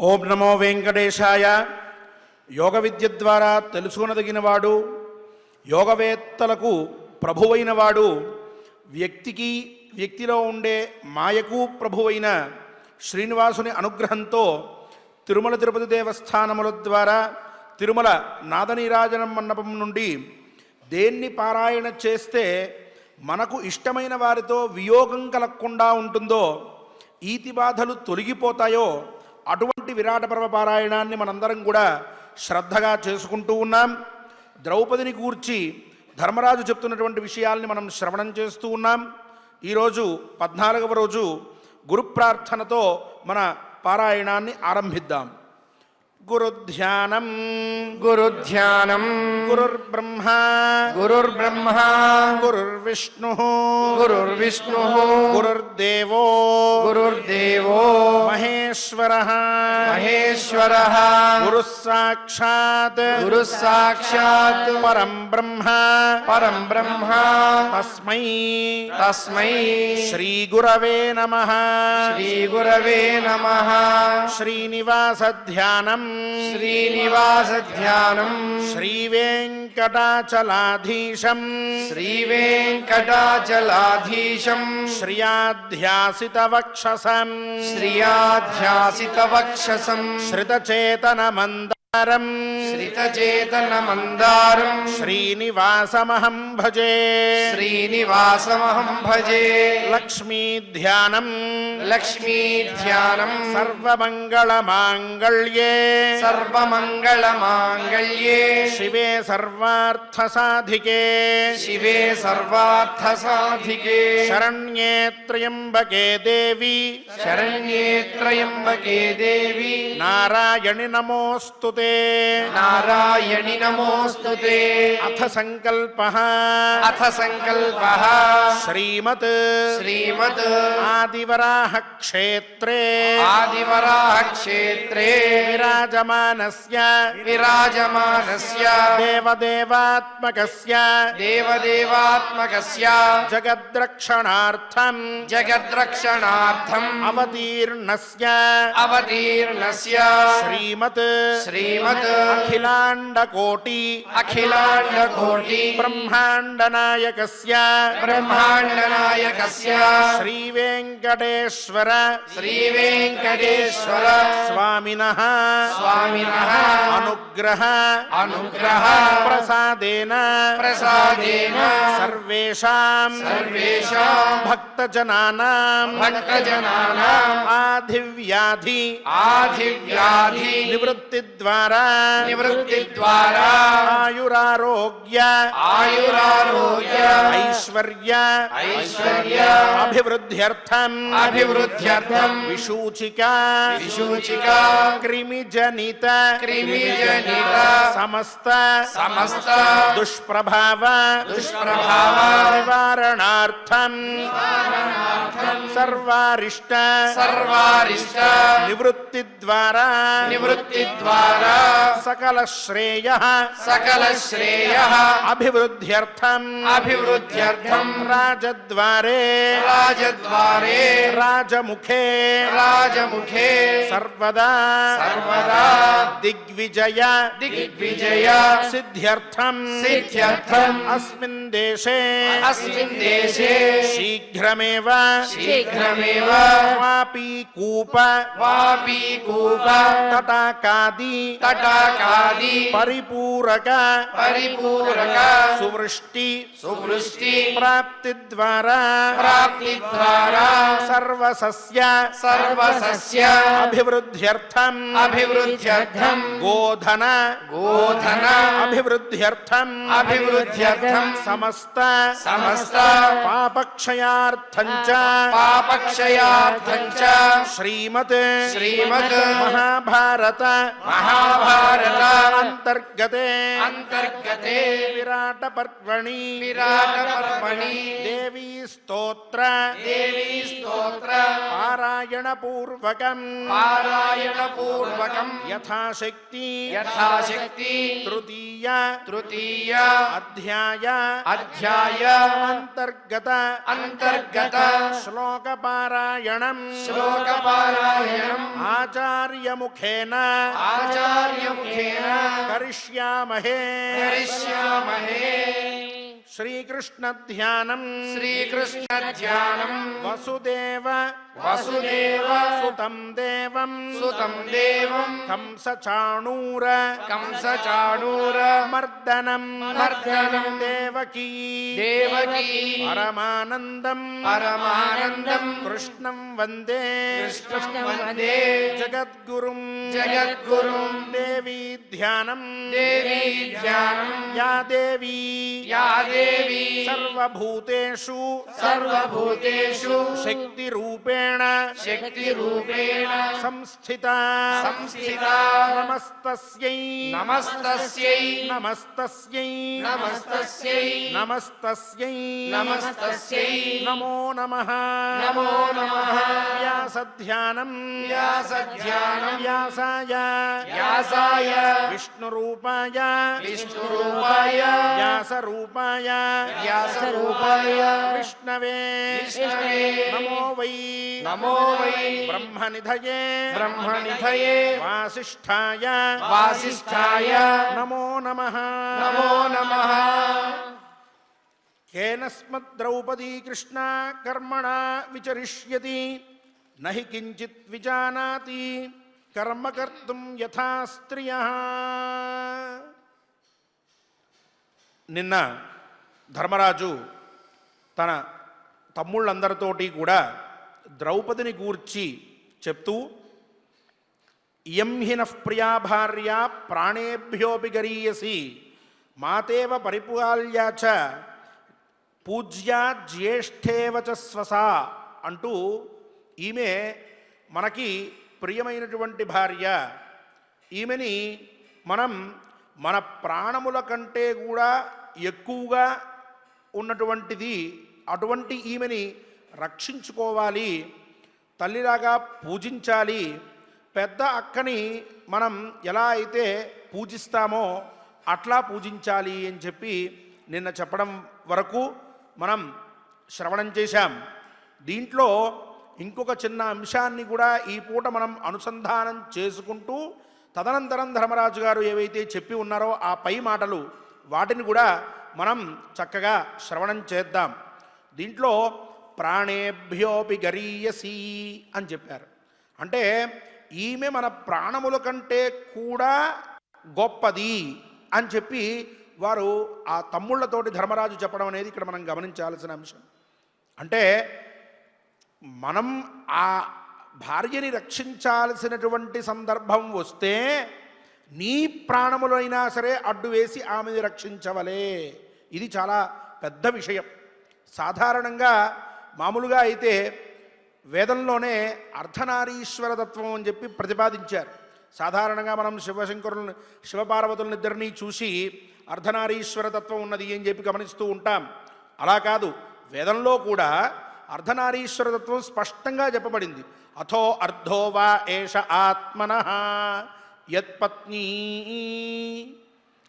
ఓం నమో వెంకటేశాయ. యోగ విద్య ద్వారా తెలుసుకొనదగినవాడు, యోగవేత్తలకు ప్రభువైనవాడు, వ్యక్తిలో ఉండే మాయకు ప్రభువైన శ్రీనివాసుని అనుగ్రహంతో తిరుమల తిరుపతి దేవస్థానముల ద్వారా తిరుమల నాదనీరాజనం మండపం నుండి దేన్ని పారాయణ చేస్తే మనకు ఇష్టమైన వారితో వియోగం కలగకుండా ఉంటుందో, ఈతి బాధలు తొలగిపోతాయో అటువంటి విరాట పర్వ పారాయణాన్ని మనందరం కూడా శ్రద్ధగా చేసుకుంటూ ఉన్నాం. ద్రౌపదిని గూర్చి ధర్మరాజు చెప్తున్నటువంటి విషయాల్ని మనం శ్రవణం చేస్తూ ఉన్నాం. ఈరోజు 14వ రోజు గురు ప్రార్థనతో మన పారాయణాన్ని ఆరంభిద్దాం. గురుధ్యానం గురుధ్యానం గురుర్బ్రహ్మ గురుర్బ్రహ్మ గురుర్విష్ణు గురుర్విష్ణు గురుర్దేవో గురుర్దేవో మహేశ్వరః మహేశ్వరః గురుః సాక్షాత్ గురుః సాక్షాత్ పరం బ్రహ్మ పరం బ్రహ్మ తస్మై తస్మై శ్రీ గురవే నమః. శ్రీ గురవే నమః. శ్రీనివాస ధ్యానం శ్రీనివాస ధ్యానం శ్రీ వెంకటాచలాధీశం శ్రీ వెంకటాచలాధీశం శ్రియాధ్యాసిత వక్షసం శ్రియాధ్యాసిత వక్షసం శ్రితచేతన మందారం శ్రితచేతన మందారం శ్రీనివాసమహం భజే. శ్రీనివాసమహం భజే. లక్ష్మీ ధ్యానం లక్ష్మీ ధ్యానం సర్వమంగళ మాంగళ్యే సర్వమంగళ మాంగళ్యే శివే సర్వార్థ సాధికే శివే సర్వార్థ సాధికే శరణ్యే త్ర్యంబకే దేవి శరణ్యే త్రయంబకే దేవి నారాయణి నమోస్తుతే. నారాయణి నమోస్తుతే. అథ సంకల్పః అథ సంకల్పః శ్రీమత్ శ్రీమత్ ఆదివరాహ క్షేత్రే ఆదివరాహ క్షేత్రే విరాజమానస్య విరాజమానస్య దేవదేవాత్మకస్య దేవదేవాత్మకస్య జగద్రక్షణార్థం జగద్రక్షణార్థం అవతీర్ణస్య అవతీర్ణస్య శ్రీమత్ శ్రీమత్ అఖిలాండకోటి అఖిలాండకోటి బ్రహ్మాండనాయకస్య బ్రహ్మాండనాయకస్య శ్రీ వెంకటేశ్వర శ్రీ వెంకటేశ్వర స్వామినః స్వామినః అనుగ్రహ అనుగ్రహ ప్రసాదేన ప్రసాదేన సర్వేషాం సర్వేషాం భక్తజనానాం భక్తజనానాం ఆధివ్యాధి ఆధివ్యాధి నివృత్తి ద్వారా నివృత్తి ద్వారా ఆయురారోగ్య ఆయురారోగ్య ఐశ్వర్య ఐశ్వర్య అభివృద్ధ్యర్థం అభివృద్ధ్యర్థం విశూచిక విశూచిక క్రిమిజనిత క్రిమిజనిత సమస్త సమస్త దుష్ప్రభావ దుష్ప్రభావ నివారణార్థం సర్వారిష్ట సర్వారిష్ట నివృత్తి ద్వారా నివృత్తి ద్వారా సకల శ్రేయ సకల శ్రేయ అభివృద్ధ్యర్థం అభివృద్ధ్యర్థం రాజద్వారే రాజద్వారే రాజముఖే రాజముఖే సర్వదా సర్వదా దిగ్విజయ దిగ్విజయ సిద్ధ్యర్థం సిద్ధ్యర్థం అస్మిన్ దేశే అస్మిన్ దేశే శీఘ్రమేవ శీఘ్రమేవ వాపీకూప వాపీకూప తటాకాది తటాకాది పరిపూరక పరిపూరక సువృష్టి సువృష్టి ప్రాప్తి ద్వారా ప్రాప్తి ద్వారా సర్వసస్య సర్వసస్య అభివృద్ధ్యర్థం అభివృద్ధ్యర్థం గోధన గోధన అభివృద్ధ్యర్థం అభివృద్ధ్యర్థం సమస్త సమస్త పాపక్షయార్థం చ పాపక్షయార్థం చ శ్రీమత్ శ్రీమత్ మహాభారత మహాభారత అంతర్గతే అంతర్గతే విరాట పర్వణి విరాట పర్వణి దేవీ స్తోత్ర దేవీ స్తోత్ర పారాయణ పారాయణపూర్వకం పారాయణపూర్వకం యథాశక్తి యథాశక్తి తృతీయ అధ్యాయ అంతర్గత శ్లోకపారాయణం ఆచార్యముఖేన కరిష్యామహే శ్రీకృష్ణ ధ్యానం వసుదేవ సుతం దేవం కంసచాణూర మర్దనం దేవకీ పరమానందం కృష్ణం వందే జగద్గురుం దేవీ ధ్యానం యా దేవీ సర్వభూతేషు శక్తిరూపేణ సంస్థిత నమస్తస్యై నమో నమః వ్యాసధ్యానం వ్యాసాయ విష్ణురూపాయ వ్యాసరూపాయ విష్ణవే నమో వై బ్రహ్మనిధయే వాసిష్ఠాయ నమో నమః కేనస్మద్ ద్రౌపదీ కృష్ణ కర్మణా విచరిష్యతి నహి కించిత్ విజానాతి కర్మ కర్తుం యథా స్త్రియః. నిన్న ధర్మరాజు తన తమ్ముళ్ళందరితోటి కూడా ద్రౌపదిని గూర్చి చెప్తూ ఇయం హినః ప్రియా భార్య ప్రాణేభ్యోపి గరీయసి మాతేవ పరిపాల్యా చ పూజ్యా జ్యేష్ఠేవ చ స్వసా అంటూ ఈమె మనకి ప్రియమైనటువంటి భార్య, ఈమెని మనం మన ప్రాణముల కంటే కూడా ఎక్కువగా ఉన్నటువంటిది, అటువంటి ఈమెని రక్షించుకోవాలి, తల్లిలాగా పూజించాలి. పెద్ద అక్కని మనం ఎలా అయితే పూజిస్తామో అట్లా పూజించాలి అని చెప్పి నిన్న చెప్పడం వరకు మనం శ్రవణం చేశాం. దీంట్లో ఇంకొక చిన్న అంశాన్ని కూడా ఈ పూట మనం అనుసంధానం చేసుకుంటూ తదనంతరం ధర్మరాజు గారు ఏవైతే చెప్పి ఉన్నారో ఆ పై మాటలు వాటిని కూడా మనం చక్కగా శ్రవణం చేద్దాం. దీంట్లో ప్రాణేభ్యోపి గరీయసి అని చెప్పారు. అంటే ఈమె మన ప్రాణముల కంటే కూడా గొప్పది అని చెప్పి వారు ఆ తమ్ముళ్లతోటి ధర్మరాజు చెప్పడం అనేది ఇక్కడ మనం గమనించాల్సిన అంశం. అంటే మనం ఆ భార్యని రక్షించాల్సినటువంటి సందర్భం వస్తే నీ ప్రాణములైనా సరే అడ్డు వేసి ఆమెని రక్షించవలే. ఇది చాలా పెద్ద విషయం. సాధారణంగా మామూలుగా అయితే వేదంలోనే అర్ధనారీశ్వర తత్వం అని చెప్పి ప్రతిపాదించారు. సాధారణంగా మనం శివశంకరులను శివపార్వతులనిద్దరినీ చూసి అర్ధనారీశ్వర తత్వం ఉన్నది అని చెప్పి గమనిస్తూ ఉంటాం. అలా కాదు, వేదంలో కూడా అర్ధనారీశ్వర తత్వం స్పష్టంగా చెప్పబడింది. అథో అర్ధో వా ఏష ఆత్మనః యత్పత్నీ,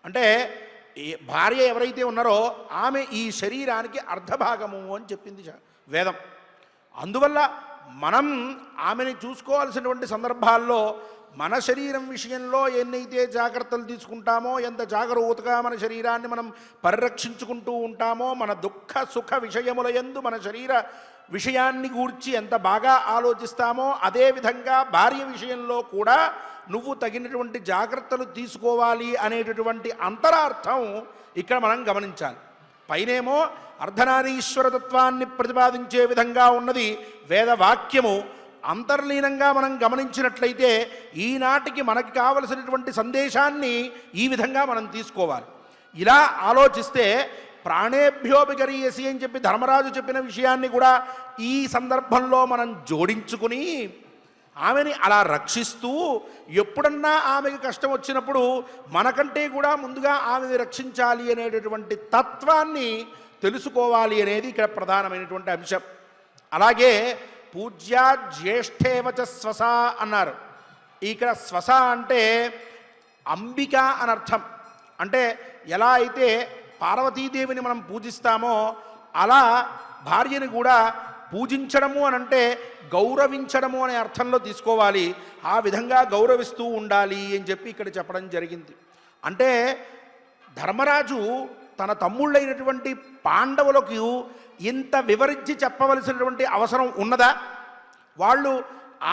అంటే భార్య ఎవరైతే ఉన్నారో ఆమె ఈ శరీరానికి అర్ధభాగము అని చెప్పింది వేదం. అందువల్ల మనం ఆమెని చూసుకోవాల్సినటువంటి సందర్భాల్లో మన శరీరం విషయంలో ఎన్నైతే జాగ్రత్తలు తీసుకుంటామో, ఎంత జాగరూకతగా మన శరీరాన్ని మనం పరిరక్షించుకుంటూ ఉంటామో, మన దుఃఖ సుఖ విషయముల యందు మన శరీర విషయాన్ని గూర్చి ఎంత బాగా ఆలోచిస్తామో, అదేవిధంగా భార్య విషయంలో కూడా నువ్వు తగినటువంటి జాగ్రత్తలు తీసుకోవాలి అనేటటువంటి అంతరార్థం ఇక్కడ మనం గమనించాలి. పైనేమో అర్ధనారీశ్వరతత్వాన్ని ప్రతిపాదించే విధంగా ఉన్నది వేదవాక్యము. అంతర్లీనంగా మనం గమనించినట్లయితే ఈనాటికి మనకి కావలసినటువంటి సందేశాన్ని ఈ విధంగా మనం తీసుకోవాలి. ఇలా ఆలోచిస్తే ప్రాణేభ్యోపి గరీయసి అని చెప్పి ధర్మరాజు చెప్పిన విషయాన్ని కూడా ఈ సందర్భంలో మనం జోడించుకుని ఆమెని అలా రక్షిస్తూ, ఎప్పుడన్నా ఆమెకి కష్టం వచ్చినప్పుడు మనకంటే కూడా ముందుగా ఆమెని రక్షించాలి అనేటటువంటి తత్వాన్ని తెలుసుకోవాలి అనేది ఇక్కడ ప్రధానమైనటువంటి అంశం. అలాగే పూజ్యా జ్యేష్ఠేవచ స్వస అన్నారు. ఇక్కడ స్వస అంటే అంబిక అనర్థం. అంటే ఎలా అయితే పార్వతీదేవిని మనం పూజిస్తామో అలా భార్యని కూడా పూజించడము అనంటే గౌరవించడము అనే అర్థంలో తీసుకోవాలి. ఆ విధంగా గౌరవిస్తూ ఉండాలి అని చెప్పి ఇక్కడ చెప్పడం జరిగింది. అంటే ధర్మరాజు తన తమ్ముళ్ళైనటువంటి పాండవులకు ఇంత వివరించి చెప్పవలసినటువంటి అవసరం ఉన్నదా? వాళ్ళు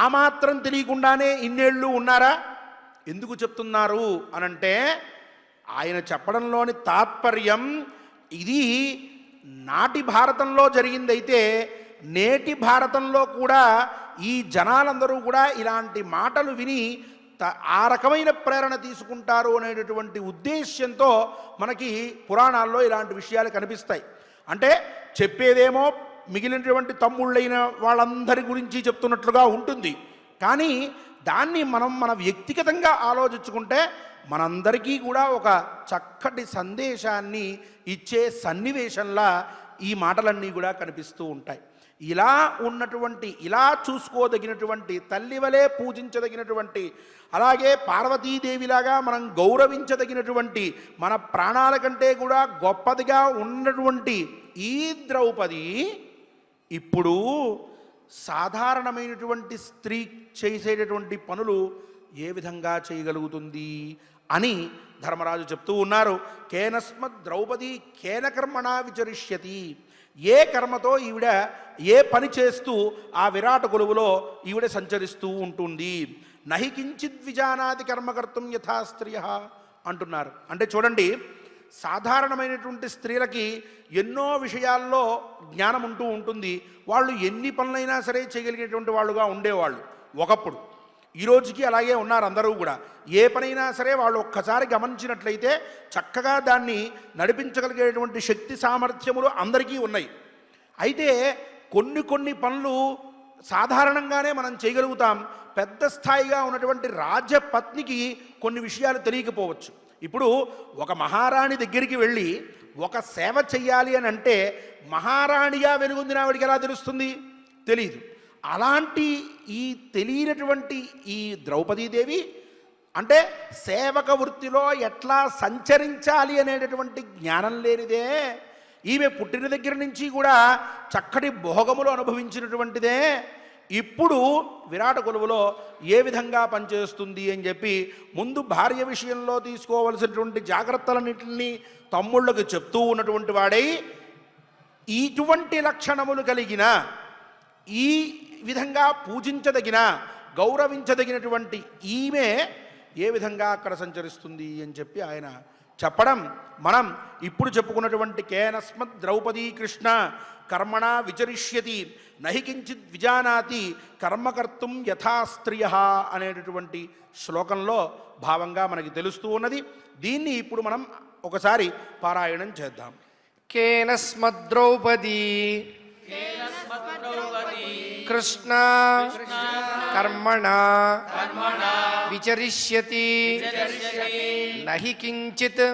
ఆ మాత్రం తెలియకుండానే ఇన్నేళ్ళు ఉన్నారా? ఎందుకు చెప్తున్నారు అనంటే ఆయన చెప్పడంలోని తాత్పర్యం ఇది నాటి భారతంలో జరిగిందైతే నేటి భారతంలో కూడా ఈ జనాలందరూ కూడా ఇలాంటి మాటలు విని ఆ రకమైన ప్రేరణ తీసుకుంటారు అనేటటువంటి ఉద్దేశ్యంతో మనకి పురాణాల్లో ఇలాంటి విషయాలు కనిపిస్తాయి. అంటే చెప్పేదేమో మిగిలినటువంటి తమ్ముళ్ళైన వాళ్ళందరి గురించి చెప్తున్నట్లుగా ఉంటుంది. కానీ దాన్ని మనం మన వ్యక్తిగతంగా ఆలోచించుకుంటే మనందరికీ కూడా ఒక చక్కటి సందేశాన్ని ఇచ్చే సన్నివేశంలా ఈ మాటలన్నీ కూడా కనిపిస్తూ ఉంటాయి. ఇలా ఉన్నటువంటి, ఇలా చూసుకోదగినటువంటి, తల్లివలే పూజించదగినటువంటి, అలాగే పార్వతీదేవిలాగా మనం గౌరవించదగినటువంటి, మన ప్రాణాల కంటే కూడా గొప్పదిగా ఉన్నటువంటి ఈ ద్రౌపది ఇప్పుడు సాధారణమైనటువంటి స్త్రీ చేసేటటువంటి పనులు ఏ విధంగా చేయగలుగుతుంది అని ధర్మరాజు చెప్తూ ఉన్నారు. కేనస్మద్ ద్రౌపది కేన కర్మణా విచరిష్యతి. ఏ కర్మతో ఈవిడ ఏ పని చేస్తూ ఆ విరాట కొలువులో ఈవిడ సంచరిస్తూ ఉంటుంది. నహి కించిత్ విజానాది కర్మకర్తం యథా స్త్రియ అంటున్నారు. అంటే చూడండి, సాధారణమైనటువంటి స్త్రీలకి ఎన్నో విషయాల్లో జ్ఞానం ఉంటూ ఉంటుంది. వాళ్ళు ఎన్ని పనులైనా సరే చేయగలిగేటువంటి వాళ్ళుగా ఉండేవాళ్ళు ఒకప్పుడు. ఈ రోజుకి అలాగే ఉన్నారు అందరూ కూడా. ఏ పనైనా సరే వాళ్ళు ఒక్కసారి గమనించినట్లయితే చక్కగా దాన్ని నడిపించగలిగేటువంటి శక్తి సామర్థ్యములు అందరికీ ఉన్నాయి. అయితే కొన్ని పనులు సాధారణంగానే మనం చేయగలుగుతాం. పెద్ద స్థాయిగా ఉన్నటువంటి రాజపత్నికి కొన్ని విషయాలు తెలియకపోవచ్చు. ఇప్పుడు ఒక మహారాణి దగ్గరికి వెళ్ళి ఒక సేవ చెయ్యాలి అని అంటే మహారాణిగా వెలుగొందిన ఆవిడికి ఎలా తెలుస్తుంది? తెలీదు. అలాంటి ఈ తెలియనటువంటి ఈ ద్రౌపదీదేవి అంటే సేవక వృత్తిలో ఎట్లా సంచరించాలి అనేటటువంటి జ్ఞానం లేనిదే. ఈమె పుట్టిన దగ్గర నుంచి కూడా చక్కటి భోగములు అనుభవించినటువంటిదే. ఇప్పుడు విరాట కొలువులో ఏ విధంగా పనిచేస్తుంది అని చెప్పి ముందు భార్య విషయంలో తీసుకోవలసినటువంటి జాగ్రత్తలన్నింటినీ తమ్ముళ్ళకు చెప్తూ ఉన్నటువంటి వాడై ఇటువంటి లక్షణములు కలిగిన, ఈ విధంగా పూజించదగిన, గౌరవించదగినటువంటి ఈమె ఏ విధంగా అక్కడ సంచరిస్తుంది అని చెప్పి ఆయన చెప్పడం మనం ఇప్పుడు చెప్పుకున్నటువంటి కేనస్మద్ ద్రౌపదీ కృష్ణ కర్మణా విచరిష్యతి నహి కించిత్ విజానాతి కర్మకర్తుం యథా స్త్రియ అనేటటువంటి శ్లోకంలో భావంగా మనకి తెలుస్తూ ఉన్నది. దీన్ని ఇప్పుడు మనం ఒకసారి పారాయణం చేద్దాం. కేనస్మద్రౌపదీ కృష్ణ కర్మణా విచరిష్యతి నహి కించిత్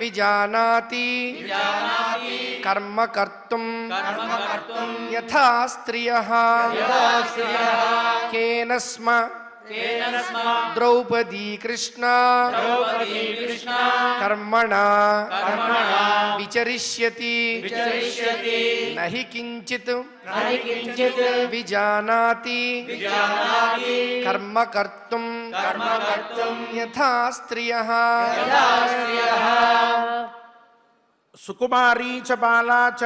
విజానాతి కర్మ కర్తుం యథా స్త్రియః. కేనస్మ ద్రౌపదీ కృష్ణ కర్మణా విచరిష్యతి నహి కించిత్ విజానాతి కర్మ కర్తుం యథా స్త్రియః. సుకుమారీ చ బాలా చ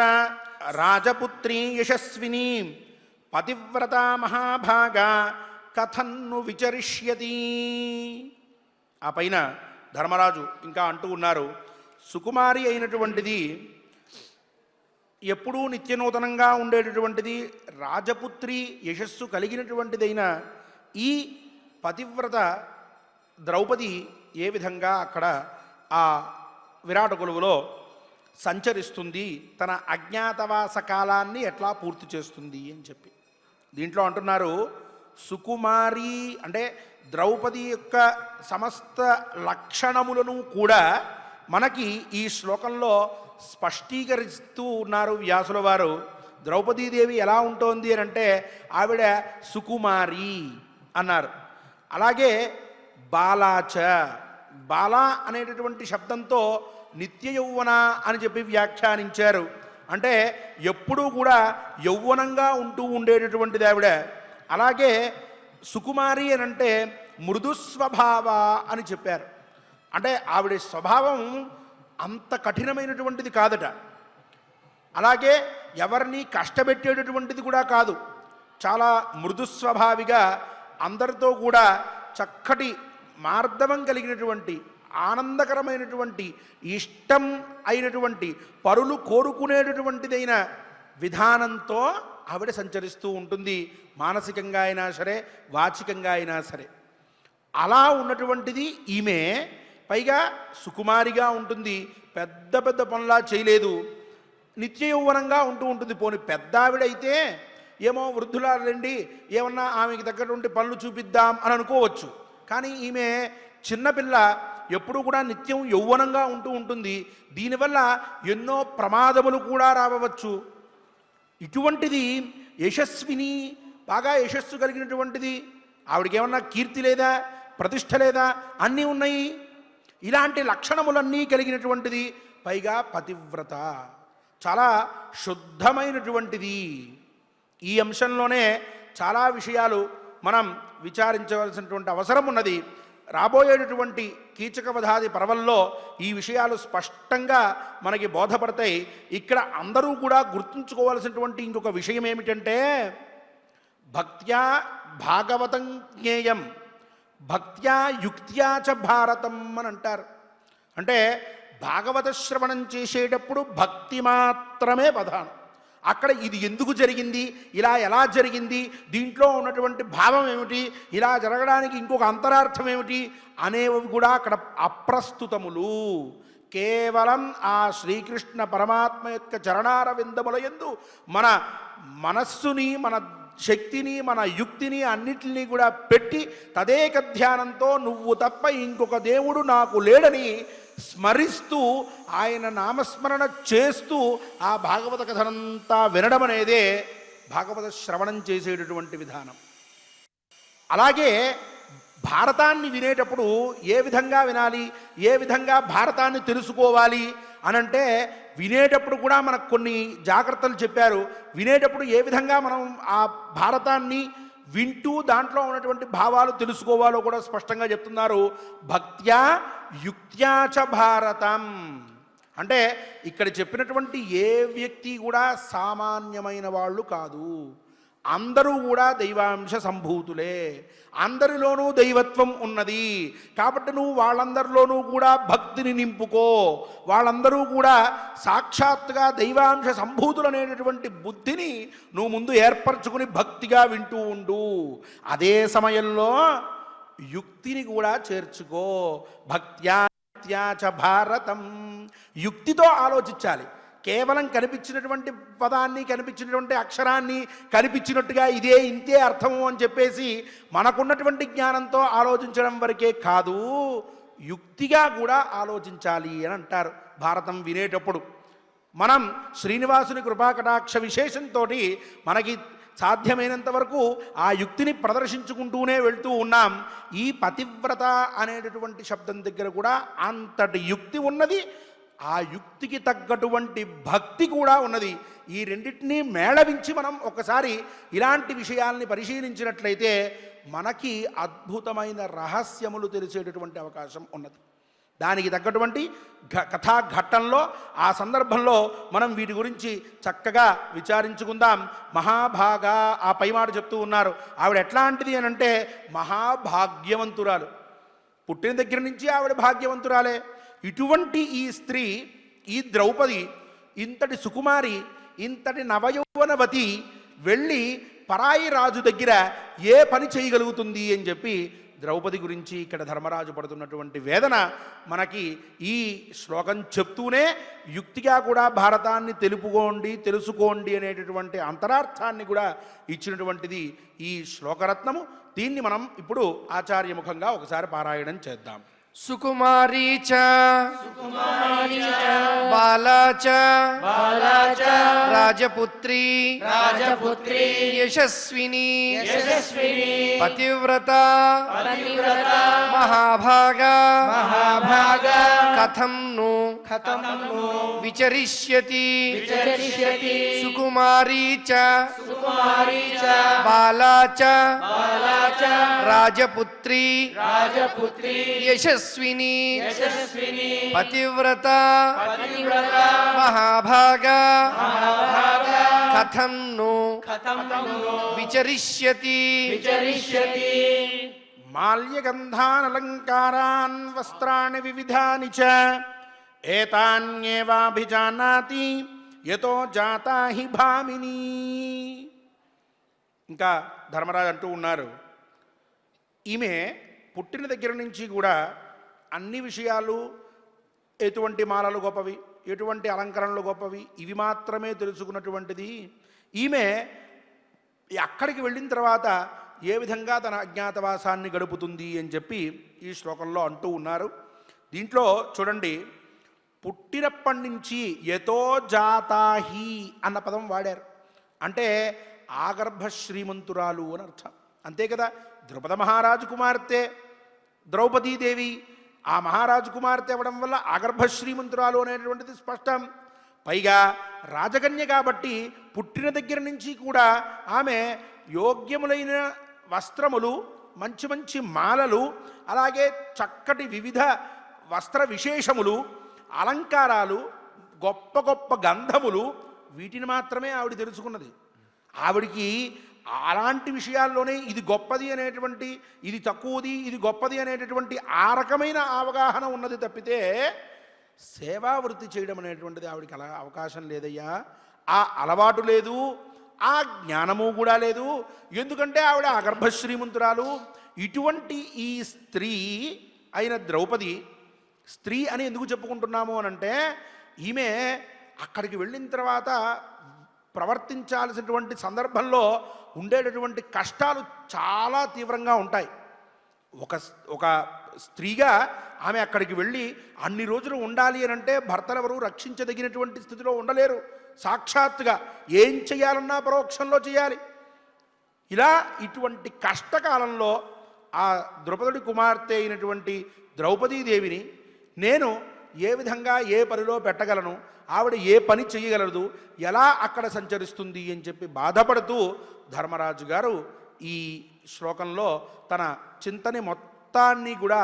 రాజపుత్రీ యశస్వినీ పతివ్రత మహాభాగా కథన్ను విచరిష్యతి. ఆ పైన ధర్మరాజు ఇంకా అంటూ ఉన్నారు, సుకుమారి అయినటువంటిది, ఎప్పుడూ నిత్యనూతనంగా ఉండేటటువంటిది, రాజపుత్రి యశస్సు కలిగినటువంటిదైన ఈ పతివ్రత ద్రౌపది ఏ విధంగా అక్కడ ఆ విరాట కొలువులో సంచరిస్తుంది, తన అజ్ఞాతవాస కాలాన్ని ఎట్లా పూర్తి చేస్తుంది అని చెప్పి దీంట్లో అంటున్నారు. సుకుమారి అంటే ద్రౌపది యొక్క సమస్త లక్షణములను కూడా మనకి ఈ శ్లోకంలో స్పష్టీకరిస్తూ ఉన్నారు వ్యాసుల వారు. ద్రౌపదీదేవి ఎలా ఉంటోంది అని అంటే ఆవిడ సుకుమారి అన్నారు. అలాగే బాలాచ, బాలా అనేటటువంటి శబ్దంతో నిత్య యౌవన అని చెప్పి వ్యాఖ్యానించారు. అంటే ఎప్పుడూ కూడా యౌవనంగా ఉంటూ ఉండేటటువంటిది ఆవిడ. అలాగే సుకుమారి అని అంటే మృదుస్వభావ అని చెప్పారు. అంటే ఆవిడ స్వభావం అంత కఠినమైనటువంటిది కాదట. అలాగే ఎవరిని కష్టపెట్టేటటువంటిది కూడా కాదు. చాలా మృదుస్వభావిగా అందరితో కూడా చక్కటి మార్దవం కలిగినటువంటి ఆనందకరమైనటువంటి ఇష్టం అయినటువంటి పరులు కోరుకునేటటువంటిదైన విధానంతో ఆవిడ సంచరిస్తూ ఉంటుంది. మానసికంగా అయినా సరే, వాచికంగా అయినా సరే. అలా ఉన్నటువంటిది ఈమె. పైగా సుకుమారిగా ఉంటుంది, పెద్ద పెద్ద పనులా చేయలేదు, నిత్య యౌవనంగా ఉంటూ ఉంటుంది. పోని పెద్ద ఆవిడైతే ఏమో వృద్ధులారండి, ఏమన్నా ఆమెకి తగ్గటువంటి పనులు చూపిద్దాం అని అనుకోవచ్చు. కానీ ఈమె చిన్నపిల్ల, ఎప్పుడు కూడా నిత్యం యౌవనంగా ఉంటూ ఉంటుంది. దీనివల్ల ఎన్నో ప్రమాదములు కూడా రావచ్చు. ఇటువంటిది యశస్విని, బాగా యశస్సు కలిగినటువంటిది. ఆవిడకేమన్నా కీర్తి లేదా, ప్రతిష్ట లేదా? అన్నీ ఉన్నాయి. ఇలాంటి లక్షణములన్నీ కలిగినటువంటిది. పైగా పతివ్రత, చాలా శుద్ధమైనటువంటిది. ఈ అంశంలోనే చాలా విషయాలు మనం విచారించవలసినటువంటి అవసరం ఉన్నది. రాబోయేటటువంటి కీచకవధాది పర్వంలో ఈ విషయాలు స్పష్టంగా మనకి బోధపడతాయి. ఇక్కడ అందరూ కూడా గుర్తుంచుకోవాల్సినటువంటి ఇంకొక విషయం ఏమిటంటే, భక్త్యా భాగవతం జ్ఞేయం, భక్త్యా యుక్త్యా చ భారతం అని అంటారు. అంటే భాగవత శ్రవణం చేసేటప్పుడు భక్తి మాత్రమే ప్రధానం. అక్కడ ఇది ఎందుకు జరిగింది, ఇలా ఎలా జరిగింది, దీంట్లో ఉన్నటువంటి భావం ఏమిటి, ఇలా జరగడానికి ఇంకొక అంతరార్థం ఏమిటి అనేవి కూడా అక్కడ అప్రస్తుతములు. కేవలం ఆ శ్రీకృష్ణ పరమాత్మ యొక్క చరణార విందముల యందు మన మనస్సుని, మన శక్తిని, మన యుక్తిని అన్నిటినీ కూడా పెట్టి తదేక ధ్యానంతో నువ్వు తప్ప ఇంకొక దేవుడు నాకు లేడని స్మరిస్తూ ఆయన నామస్మరణ చేస్తూ ఆ భాగవత కథనంతా వినడం అనేదే భాగవత శ్రవణం చేసేటటువంటి విధానం. అలాగే భారతాన్ని వినేటప్పుడు ఏ విధంగా వినాలి, ఏ విధంగా భారతాన్ని తెలుసుకోవాలి అనంటే, వినేటప్పుడు కూడా మనకు కొన్ని జాగ్రత్తలు చెప్పారు. వినేటప్పుడు ఏ విధంగా మనం ఆ భారతాన్ని వింటూ దాంట్లో ఉన్నటువంటి భావాలు తెలుసుకోవాలో కూడా స్పష్టంగా చెప్తున్నారు. భక్త్యా యుక్త్యా చ భారతం అంటే ఇక్కడ చెప్పినటువంటి ఏ వ్యక్తి కూడా సామాన్యమైన వాళ్ళు కాదు. అందరూ కూడా దైవాంశ సంభూతులే, అందరిలోనూ దైవత్వం ఉన్నది. కాబట్టి నువ్వు వాళ్ళందరిలోనూ కూడా భక్తిని నింపుకో. వాళ్ళందరూ కూడా సాక్షాత్తుగా దైవాంశ సంభూతులు అనేటటువంటి బుద్ధిని నువ్వు ముందు ఏర్పరచుకుని భక్తిగా వింటూ ఉండు. అదే సమయంలో యుక్తిని కూడా చేర్చుకో. భక్త్యా చ భారతం, యుక్తితో ఆలోచించాలి. కేవలం కనిపించినటువంటి పదాన్ని, కనిపించినటువంటి అక్షరాన్ని కనిపించినట్టుగా ఇదే ఇంతే అర్థము అని చెప్పేసి మనకున్నటువంటి జ్ఞానంతో ఆలోచించడం వరకే కాదు, యుక్తిగా కూడా ఆలోచించాలి అని అంటారు భారతం వినేటప్పుడు. మనం శ్రీనివాసుని కృపాకటాక్ష విశేషంతో మనకి సాధ్యమైనంత వరకు ఆ యుక్తిని ప్రదర్శించుకుంటూనే వెళ్తూ ఉన్నాం. ఈ పతివ్రత అనేటటువంటి శబ్దం దగ్గర కూడా అంతటి యుక్తి ఉన్నది, ఆ యుక్తికి తగ్గటువంటి భక్తి కూడా ఉన్నది. ఈ రెండింటినీ మేళవించి మనం ఒకసారి ఇలాంటి విషయాల్ని పరిశీలించినట్లయితే మనకి అద్భుతమైన రహస్యములు తెలిసేటటువంటి అవకాశం ఉన్నది. దానికి తగ్గటువంటి కథా ఘట్టంలో ఆ సందర్భంలో మనం వీటి గురించి చక్కగా విచారించుకుందాం. మహాభాగా ఆ పైమాట చెప్తూ ఉన్నారు. ఆవిడ ఎట్లాంటిది అని అంటే మహాభాగ్యవంతురాలు. పుట్టిన దగ్గర నుంచి ఆవిడ భాగ్యవంతురాలే. ఇటువంటి ఈ స్త్రీ, ఈ ద్రౌపది ఇంతటి సుకుమారి, ఇంతటి నవయౌవనవతి వెళ్ళి పరాయి రాజు దగ్గర ఏ పని చేయగలుగుతుంది అని చెప్పి ద్రౌపది గురించి ఇక్కడ ధర్మరాజు పడుతున్నటువంటి వేదన మనకి ఈ శ్లోకం చెప్తూనే యుక్తిగా కూడా భారతాన్ని తెలుసుకోండి అనేటటువంటి అంతరార్థాన్ని కూడా ఇచ్చినటువంటిది ఈ శ్లోకరత్నము. దీన్ని మనం ఇప్పుడు ఆచార్యముఖంగా ఒకసారి పారాయణం చేద్దాం. సుకుమారీ చ బాలా చ రాజపుత్రీ యశస్విని పతివ్రత మహాభాగా కథం ను విచరిష్యతి సుకుమారీ చ బాలా చ రాజపుత్రీ యశస్విని పతివ్రత మహాభాగా కథం ను విచరిష్యతి మాల్యగంధానలంకారాన్ వస్త్రాణి వివిధాని చ ఏతాన్యేవాభిజానాతి యతో జాతా హి భామిని. ఇంకా ధర్మరాజు అంటూ ఉన్నారు, ఈమె పుట్టిన దగ్గర నుంచి కూడా అన్ని విషయాలు, ఎటువంటి మాలలు గొప్పవి, ఎటువంటి అలంకరణలు గొప్పవి, ఇవి మాత్రమే తెలుసుకున్నటువంటిది. ఈమె అక్కడికి వెళ్ళిన తర్వాత ఏ విధంగా తన అజ్ఞాతవాసాన్ని గడుపుతుంది అని చెప్పి ఈ శ్లోకంలో అంటూ ఉన్నారు. దీంట్లో చూడండి, పుట్టినప్పటి నుంచి యతో జాతాహి అన్న పదం వాడారు. అంటే ఆగర్భ శ్రీమంతురాలు అని అర్థం. అంతే కదా, ద్రుపద మహారాజు కుమార్తె ద్రౌపదీదేవి ఆ మహారాజు కుమార్తె అవ్వడం వల్ల ఆగర్భ శ్రీమంతురాలు అనేటువంటిది స్పష్టం. పైగా రాజకన్య కాబట్టి పుట్టిన దగ్గర నుంచి కూడా ఆమె యోగ్యములైన వస్త్రములు, మంచి మంచి మాలలు, అలాగే చక్కటి వివిధ వస్త్ర విశేషములు, అలంకారాలు, గొప్ప గొప్ప గంధములు, వీటిని మాత్రమే ఆవిడ తెలుసుకున్నది. ఆవిడికి అలాంటి విషయాల్లోనే ఇది గొప్పది అనేటువంటి, ఇది తక్కువది, ఇది గొప్పది అనేటటువంటి ఆ రకమైన అవగాహన ఉన్నది తప్పితే సేవావృత్తి చేయడం అనేటువంటిది ఆవిడికి అలా అవకాశం లేదయ్యా. ఆ అలవాటు లేదు, ఆ జ్ఞానము కూడా లేదు. ఎందుకంటే ఆవిడ అగర్భశ్రీమంతురాలు. ఇటువంటి ఈ స్త్రీ అయిన ద్రౌపది, స్త్రీ అని ఎందుకు చెప్పుకుంటున్నాము అనంటే, ఈమె అక్కడికి వెళ్ళిన తర్వాత ప్రవర్తించాల్సినటువంటి సందర్భంలో ఉండేటటువంటి కష్టాలు చాలా తీవ్రంగా ఉంటాయి. ఒక స్త్రీగా ఆమె అక్కడికి వెళ్ళి అన్ని రోజులు ఉండాలి అని అంటే భర్తలు ఎవరు రక్షించదగినటువంటి స్థితిలో ఉండలేరు. సాక్షాత్తుగా ఏం చేయాలన్నా పరోక్షంలో చేయాలి. ఇలా ఇటువంటి కష్టకాలంలో ఆ ద్రౌపదుడి కుమార్తె అయినటువంటి ద్రౌపదీదేవిని నేను ఏ విధంగా ఏ పనిలో పెట్టగలను, ఆవిడ ఏ పని చేయగలదు, ఎలా అక్కడ సంచరిస్తుంది అని చెప్పి బాధపడుతూ ధర్మరాజు గారు ఈ శ్లోకంలో తన చింతని మొత్తాన్ని కూడా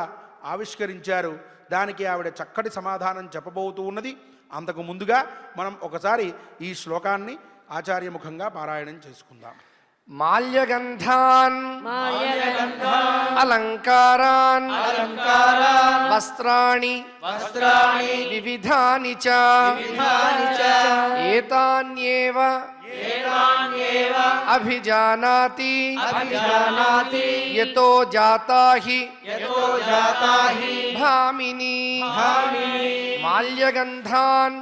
ఆవిష్కరించారు. దానికి ఆవిడ చక్కటి సమాధానం చెప్పబోతూ ఉన్నది. అంతకు ముందుగా మనం ఒకసారి ఈ శ్లోకాన్ని ఆచార్యముఖంగా పారాయణం చేసుకుందాం. మాల్యగంధాన్ అలంకారాన్ వస్త్రాణి వివిధాని చ ఏతాన్యేవ అభిజానాతి యతో జాతా హి భామిని. మాల్యగంధాన్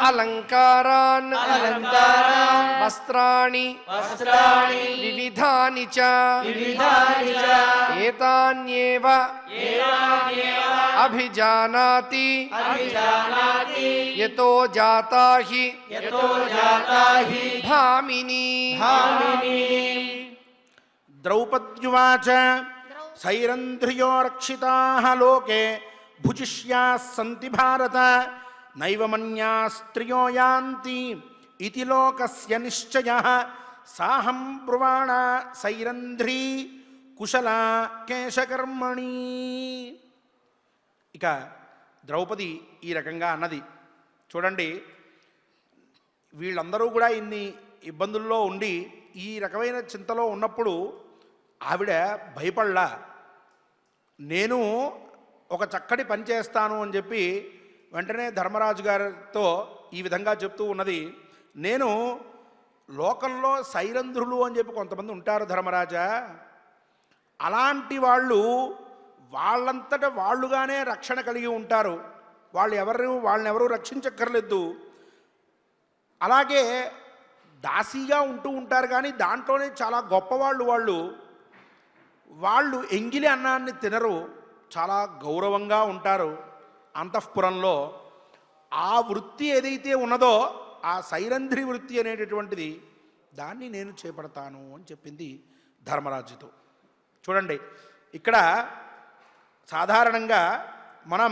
అలంకారాన్ వస్త్రాణి వివిధాని చ ఏతాన్యేవ అభిజానాతి యతో జాతా హి భామిని. ద్రౌపద్యువాచ సైరంధ్రియో రక్షితాః లోకే భుజిష్యాః సంతి భారత నైవ మన్యాస్త్రియో యాంతి ఇతి లోకస్య నిశ్చయః సాహం బ్రువాణ సైరంధ్రీ కుశల కేశకర్మణి. ఇక ద్రౌపది ఈ రకంగా అన్నది. చూడండి, వీళ్ళందరూ కూడా ఇన్ని ఇబ్బందుల్లో ఉండి ఈ రకమైన చింతలో ఉన్నప్పుడు ఆవిడ భయపడలా. నేను ఒక చక్కటి పని చేస్తాను అని చెప్పి వెంటనే ధర్మరాజు గారితో ఈ విధంగా చెప్తూ ఉన్నది. నేను లోకంలో సైరంధ్రులు అని చెప్పి కొంతమంది ఉంటారు ధర్మరాజా, అలాంటి వాళ్ళు వాళ్ళంతట వాళ్ళుగానే రక్షణ కలిగి ఉంటారు. వాళ్ళని ఎవరు రక్షించక్కర్లేదు. అలాగే దాసీగా ఉంటూ ఉంటారు, కానీ దాంట్లోనే చాలా గొప్పవాళ్ళు. వాళ్ళు ఎంగిలి అన్నాన్ని తినరు. చాలా గౌరవంగా ఉంటారు అంతఃపురంలో. ఆ వృత్తి ఏదైతే ఉన్నదో ఆ సైరంధ్రి వృత్తి అనేటటువంటిది దాన్ని నేను చేపడతాను అని చెప్పింది ధర్మరాజుతో. చూడండి, ఇక్కడ సాధారణంగా మనం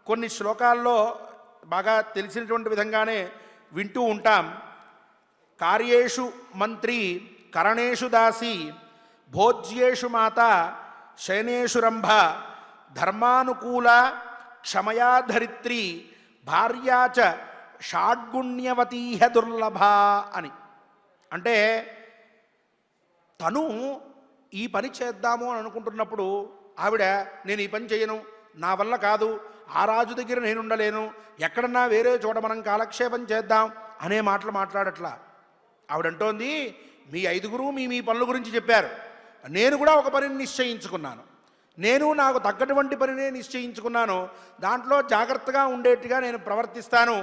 కొన్ని శ్లోకాల్లో బాగా తెలిసినటువంటి విధంగానే వింటూ ఉంటాం. కార్యేషు మంత్రి కరణేషు దాసి భోజ్యేషు మాత శయనేషు రంభ ధర్మానుకూల క్షమయా ధరిత్రి భార్యాచ షాడ్గుణ్యవతీహ దుర్లభ అని. అంటే తను ఈ పని చేద్దాము అని అనుకుంటున్నప్పుడు ఆవిడ నేను ఈ పని చేయను, నా వల్ల కాదు, ఆ రాజు దగ్గర నేను ఉండలేను, ఎక్కడన్నా వేరే చోట మనం కాలక్షేపం చేద్దాం అనే మాటలు మాట్లాడట్లా. ఆవిడంటోంది మీ ఐదుగురు మీ పనుల గురించి చెప్పారు, నేను కూడా ఒక పనిని నిశ్చయించుకున్నాను, నేను నాకు తగ్గటువంటి పనినే నిశ్చయించుకున్నాను, దాంట్లో జాగ్రత్తగా ఉండేట్టుగా నేను ప్రవర్తిస్తాను,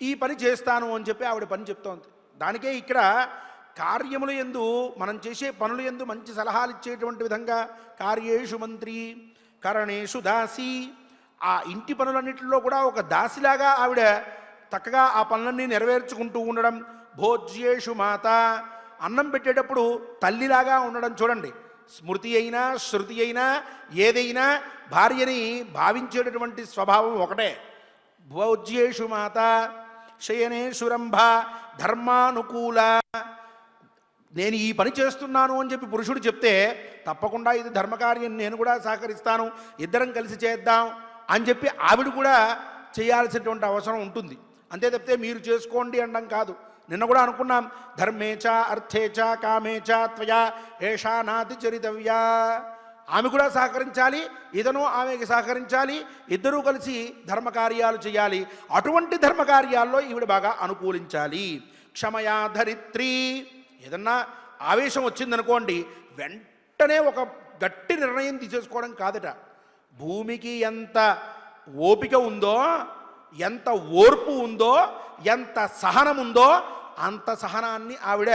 ఈ పని చేస్తాను అని చెప్పి ఆవిడ పని చెప్తోంది. దానికే ఇక్కడ కార్యముల యందు మనం చేసే పనుల యందు మంచి సలహాలు ఇచ్చేటువంటి విధంగా కార్యేషు మంత్రి కరణేషు దాసి, ఆ ఇంటి పనులన్నింటిలో కూడా ఒక దాసిలాగా ఆవిడ చక్కగా ఆ పనులన్నీ నెరవేర్చుకుంటూ ఉండడం. భోజ్యేషు మాత, అన్నం పెట్టేటప్పుడు తల్లిలాగా ఉండడం. చూడండి, స్మృతి అయినా శృతి అయినా ఏదైనా భార్యని భావించేటటువంటి స్వభావం ఒకటే. భోజ్యేషు మాత శయనేషు రంభ ధర్మానుకూల. నేను ఈ పని చేస్తున్నాను అని చెప్పి పురుషుడు చెప్తే తప్పకుండా ఇది ధర్మకార్యం, నేను కూడా సహకరిస్తాను, ఇద్దరం కలిసి చేద్దాం అని చెప్పి ఆవిడ కూడా చేయాల్సినటువంటి అవసరం ఉంటుంది. అంతే తప్పితే మీరు చేసుకోండి అనడం కాదు. నిన్న కూడా అనుకున్నాం, ధర్మేచ అర్థేచ కామేచ త్వయా ఏషా నాతి చరితవ్యా. ఆమె కూడా సహకరించాలి, ఇతను ఆమెకి సహకరించాలి, ఇద్దరూ కలిసి ధర్మకార్యాలు చేయాలి. అటువంటి ధర్మకార్యాల్లో ఈవిడ బాగా అనుకూలించాలి. క్షమయా ధరిత్రి. ఏదన్నా ఆవేశం వచ్చిందనుకోండి, వెంటనే ఒక గట్టి నిర్ణయం తీసేసుకోవడం కాదట. భూమికి ఎంత ఓపిక ఉందో, ఎంత ఓర్పు ఉందో, ఎంత సహనం ఉందో అంత సహనాన్ని ఆవిడ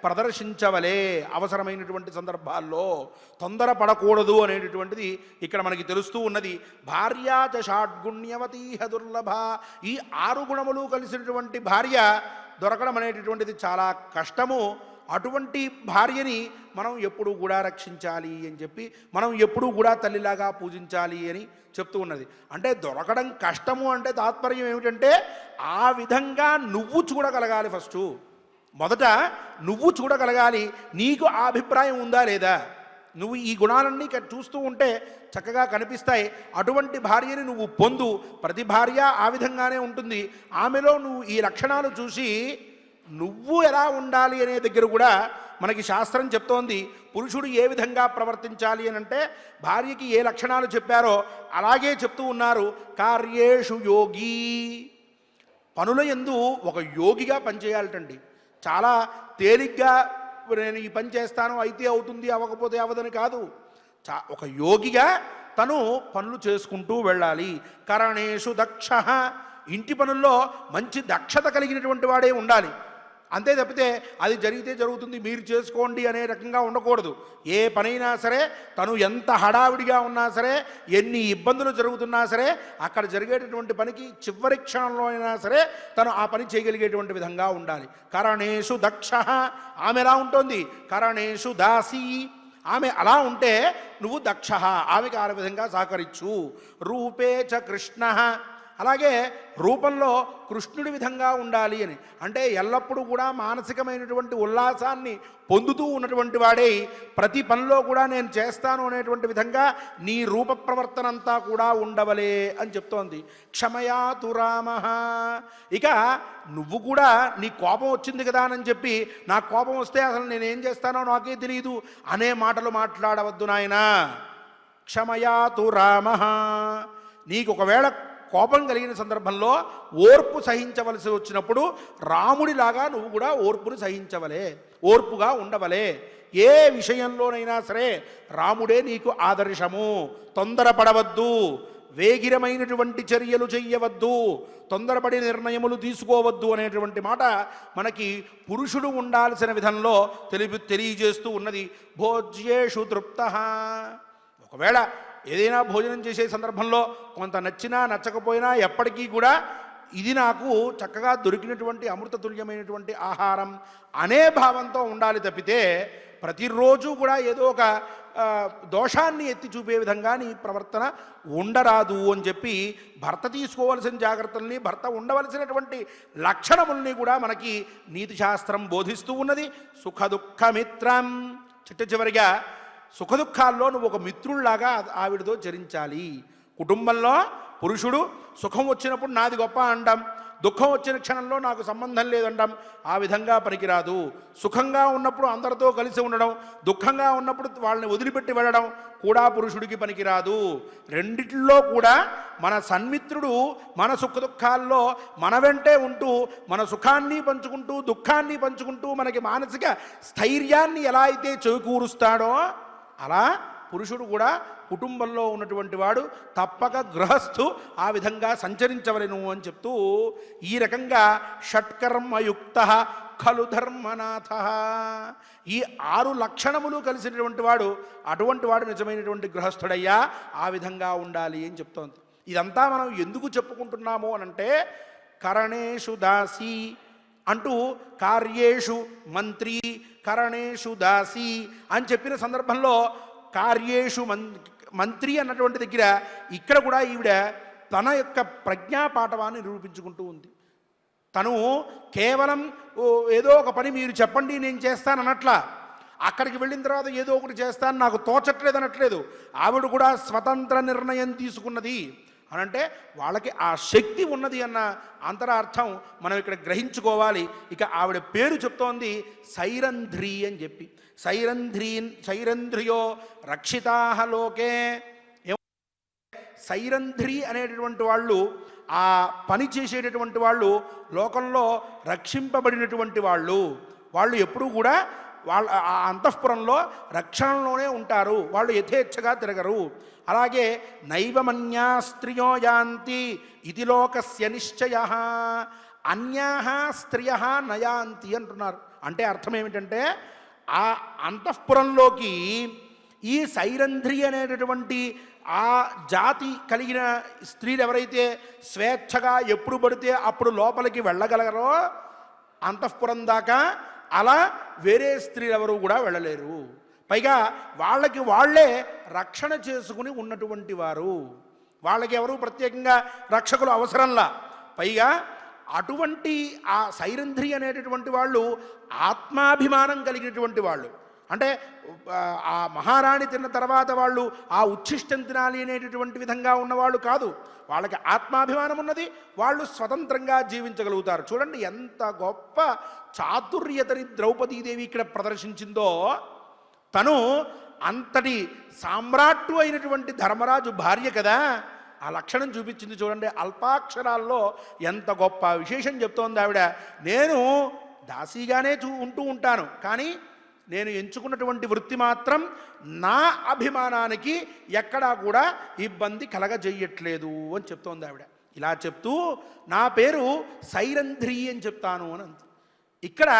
ప్రదర్శించవలే. అవసరమైనటువంటి సందర్భాల్లో తొందరపడకూడదు అనేటటువంటిది ఇక్కడ మనకి తెలుస్తూ ఉన్నది. భార్యాచ షాడ్గుణ్యవతీహ దుర్లభ. ఈ 6 గుణములు కలిసినటువంటి భార్య దొరకడం అనేటటువంటిది చాలా కష్టము. అటువంటి భార్యని మనం ఎప్పుడూ కూడా రక్షించాలి అని చెప్పి, మనం ఎప్పుడూ కూడా తల్లిలాగా పూజించాలి అని చెప్తూ ఉన్నది. అంటే దొరకడం కష్టము అంటే తాత్పర్యం ఏమిటంటే ఆ విధంగా నువ్వు చూడగలగాలి. ఫస్ట్ మొదట నువ్వు చూడగలగాలి, నీకు ఆ అభిప్రాయం ఉందా లేదా. నువ్వు ఈ గుణాలన్నీ చూస్తూ ఉంటే చక్కగా కనిపిస్తాయి. అటువంటి భార్యని నువ్వు పొందు. ప్రతి భార్య ఆ విధంగానే ఉంటుంది. ఆమెలో నువ్వు ఈ లక్షణాలు చూసి నువ్వు ఎలా ఉండాలి అనే దగ్గర కూడా మనకి శాస్త్రం చెప్తోంది. పురుషుడు ఏ విధంగా ప్రవర్తించాలి అని అంటే భార్యకి ఏ లక్షణాలు చెప్పారో అలాగే చెప్తూ ఉన్నారు. కార్యేషు యోగి. పనుల యందు ఒక యోగిగా పనిచేయాలటండి. చాలా తేలిగ్గా నేను ఈ పని చేస్తాను, అయితే అవుతుంది, అవ్వకపోతే అవ్వదని కాదు. ఒక యోగిగా తను పనులు చేసుకుంటూ వెళ్ళాలి. కరణేషు దక్ష. ఇంటి పనుల్లో మంచి దక్షత కలిగినటువంటి వాడే ఉండాలి. అంతే తప్పితే అది జరిగితే జరుగుతుంది, మీరు చేసుకోండి అనే రకంగా ఉండకూడదు. ఏ పనైనా సరే తను ఎంత హడావిడిగా ఉన్నా సరే, ఎన్ని ఇబ్బందులు జరుగుతున్నా సరే, అక్కడ జరిగేటటువంటి పనికి చివరి క్షణంలో అయినా సరే తను ఆ పని చేయగలిగేటువంటి విధంగా ఉండాలి. కరణేషు దక్ష. ఆమె ఎలా ఉంటుంది? కరణేషు దాసి. ఆమె అలా ఉంటే నువ్వు దక్ష, ఆమెకి ఆ విధంగా సహకరించు. రూపే చ కృష్ణ. అలాగే రూపంలో కృష్ణుడి విధంగా ఉండాలి అని అంటే ఎల్లప్పుడూ కూడా మానసికమైనటువంటి ఉల్లాసాన్ని పొందుతూ ఉన్నటువంటి వాడే ప్రతి పనిలో కూడా నేను చేస్తాను అనేటువంటి విధంగా నీ రూప ప్రవర్తన అంతా కూడా ఉండవలే అని చెప్తోంది. క్షమయా తురామ. ఇక నువ్వు కూడా నీ కోపం వచ్చింది కదా అని చెప్పి నా కోపం వస్తే అసలు నేనేం చేస్తానో నాకే తెలియదు అనే మాటలు మాట్లాడవద్దు నాయనా. క్షమయా తురామ. నీకు ఒకవేళ కోపం కలిగిన సందర్భంలో ఓర్పు సహించవలసి వచ్చినప్పుడు రాముడిలాగా నువ్వు కూడా ఓర్పును సహించవలే, ఓర్పుగా ఉండవలే. ఏ విషయంలోనైనా సరే రాముడే నీకు ఆదర్శము. తొందరపడవద్దు, వేగిరమైనటువంటి చర్యలు చెయ్యవద్దు, తొందరపడి నిర్ణయములు తీసుకోవద్దు అనేటువంటి మాట మనకి పురుషుడు ఉండాల్సిన విధంలో తెలియజేస్తూ ఉన్నది. భోజ్యేషు తృప్త. ఒకవేళ ఏదైనా భోజనం చేసే సందర్భంలో కొంత నచ్చినా నచ్చకపోయినా ఎప్పటికీ కూడా ఇది నాకు చక్కగా దొరికినటువంటి అమృతతుల్యమైనటువంటి ఆహారం అనే భావంతో ఉండాలి తప్పితే ప్రతిరోజు కూడా ఏదో ఒక దోషాన్ని ఎత్తి చూపే విధంగా నీ ప్రవర్తన ఉండరాదు అని చెప్పి భర్త తీసుకోవలసిన జాగ్రత్తల్ని, భర్త ఉండవలసినటువంటి లక్షణముల్ని కూడా మనకి నీతి శాస్త్రం బోధిస్తూ ఉన్నది. సుఖదుఃఖమిత్రం, చిట్ట చివరిగా సుఖదుఖాల్లో నువ్వు ఒక మిత్రుల్లాగా ఆవిడతో చరించాలి. కుటుంబంలో పురుషుడు సుఖం వచ్చినప్పుడు నాది గొప్ప అండం, దుఃఖం వచ్చిన క్షణంలో నాకు సంబంధం లేదండం, ఆ విధంగా పనికిరాదు. సుఖంగా ఉన్నప్పుడు అందరితో కలిసి ఉండడం, దుఃఖంగా ఉన్నప్పుడు వాళ్ళని వదిలిపెట్టి వెళ్ళడం కూడా పురుషుడికి పనికిరాదు. రెండిట్లో కూడా మన సన్మిత్రుడు మన సుఖ దుఃఖాల్లో మన వెంటే ఉంటూ మన సుఖాన్ని పంచుకుంటూ దుఃఖాన్ని పంచుకుంటూ మనకి మానసిక స్థైర్యాన్ని ఎలా అయితే చేకూరుస్తాడో అలా పురుషుడు కూడా కుటుంబంలో ఉన్నటువంటి వాడు తప్పక గృహస్థు ఆ విధంగా సంచరించవలెను అని చెప్తూ ఈ రకంగా షట్కర్మయుక్త ఖలు ధర్మనాథ, ఈ 6 లక్షణములు కలిసినటువంటి వాడు అటువంటి వాడు నిజమైనటువంటి గృహస్థుడయ్యా, ఆ విధంగా ఉండాలి అని చెప్తోంది. ఇదంతా మనం ఎందుకు చెప్పుకుంటున్నాము అనంటే కరణేషు దాసి అంటూ కార్యేషు మంత్రి కరణేషు దాసి అని చెప్పిన సందర్భంలో కార్యేషు మంత్రి అన్నటువంటి దగ్గర ఇక్కడ కూడా ఈవిడ తన యొక్క ప్రజ్ఞాపాఠవాన్ని నిరూపించుకుంటూ ఉంది. తను కేవలం ఏదో ఒక పని మీరు చెప్పండి నేను చేస్తాను అన్నట్లా, అక్కడికి వెళ్ళిన తర్వాత ఏదో ఒకటి చేస్తాను నాకు తోచట్లేదు అనట్లేదు. ఆవిడ కూడా స్వతంత్ర నిర్ణయం తీసుకున్నది అనంటే వాళ్ళకి ఆ శక్తి ఉన్నది అన్న అంతరార్థం మనం ఇక్కడ గ్రహించుకోవాలి. ఇక ఆవిడ పేరు చెప్తోంది సైరంధ్రి అని చెప్పి. సైరంధ్రియో రక్షితాహ లోకే. సైరంధ్రి అనేటటువంటి వాళ్ళు, ఆ పని చేసేటటువంటి వాళ్ళు లోకంలో రక్షింపబడినటువంటి వాళ్ళు. వాళ్ళు ఎప్పుడూ కూడా వాళ్ళ ఆ అంతఃపురంలో రక్షణలోనే ఉంటారు, వాళ్ళు యథేచ్ఛగా తిరగరు. అలాగే నైవమన్యా స్త్రియో యాంతి ఇది లోకస్య నిశ్చయ అన్యాహ స్త్రియ నయాంతి అంటున్నారు. అంటే అర్థం ఏమిటంటే ఆ అంతఃపురంలోకి ఈ సైరంధ్రి అనేటటువంటి ఆ జాతి కలిగిన స్త్రీలు ఎవరైతే స్వేచ్ఛగా ఎప్పుడు పడితే అప్పుడు లోపలికి వెళ్ళగలరో అంతఃపురం దాకా, అలా వేరే స్త్రీలు ఎవరు కూడా వెళ్ళలేరు. పైగా వాళ్ళకి వాళ్ళే రక్షణ చేసుకుని ఉన్నటువంటి వారు, వాళ్ళకి ఎవరు ప్రత్యేకంగా రక్షకులు అవసరంలా. పైగా అటువంటి ఆ సైరంధ్రి అనేటటువంటి వాళ్ళు ఆత్మాభిమానం కలిగినటువంటి వాళ్ళు. అంటే ఆ మహారాణి తిన్న తర్వాత వాళ్ళు ఆ ఉచ్ఛిష్టం తినాలి అనేటటువంటి విధంగా ఉన్నవాళ్ళు కాదు, వాళ్ళకి ఆత్మాభిమానం ఉన్నది, వాళ్ళు స్వతంత్రంగా జీవించగలుగుతారు. చూడండి ఎంత గొప్ప చాతుర్యతని ద్రౌపదీదేవి ఇక్కడ ప్రదర్శించిందో. తను అంతటి సామ్రాట్టు అయినటువంటి ధర్మరాజు భార్య కదా, ఆ లక్షణం చూపించింది. చూడండి అల్పాక్షరాల్లో ఎంత గొప్ప విశేషం చెప్తోంది ఆవిడ. నేను దాసీగానే ఉంటూ ఉంటాను, కానీ నేను ఎంచుకున్నటువంటి వృత్తి మాత్రం నా అభిమానానికి ఎక్కడా కూడా ఇబ్బంది కలగజేయట్లేదు అని చెప్తోంది ఆవిడ. ఇలా చెప్తూ నా పేరు సైరంధ్రి అని చెప్తాను అని అంది. ఇక్కడ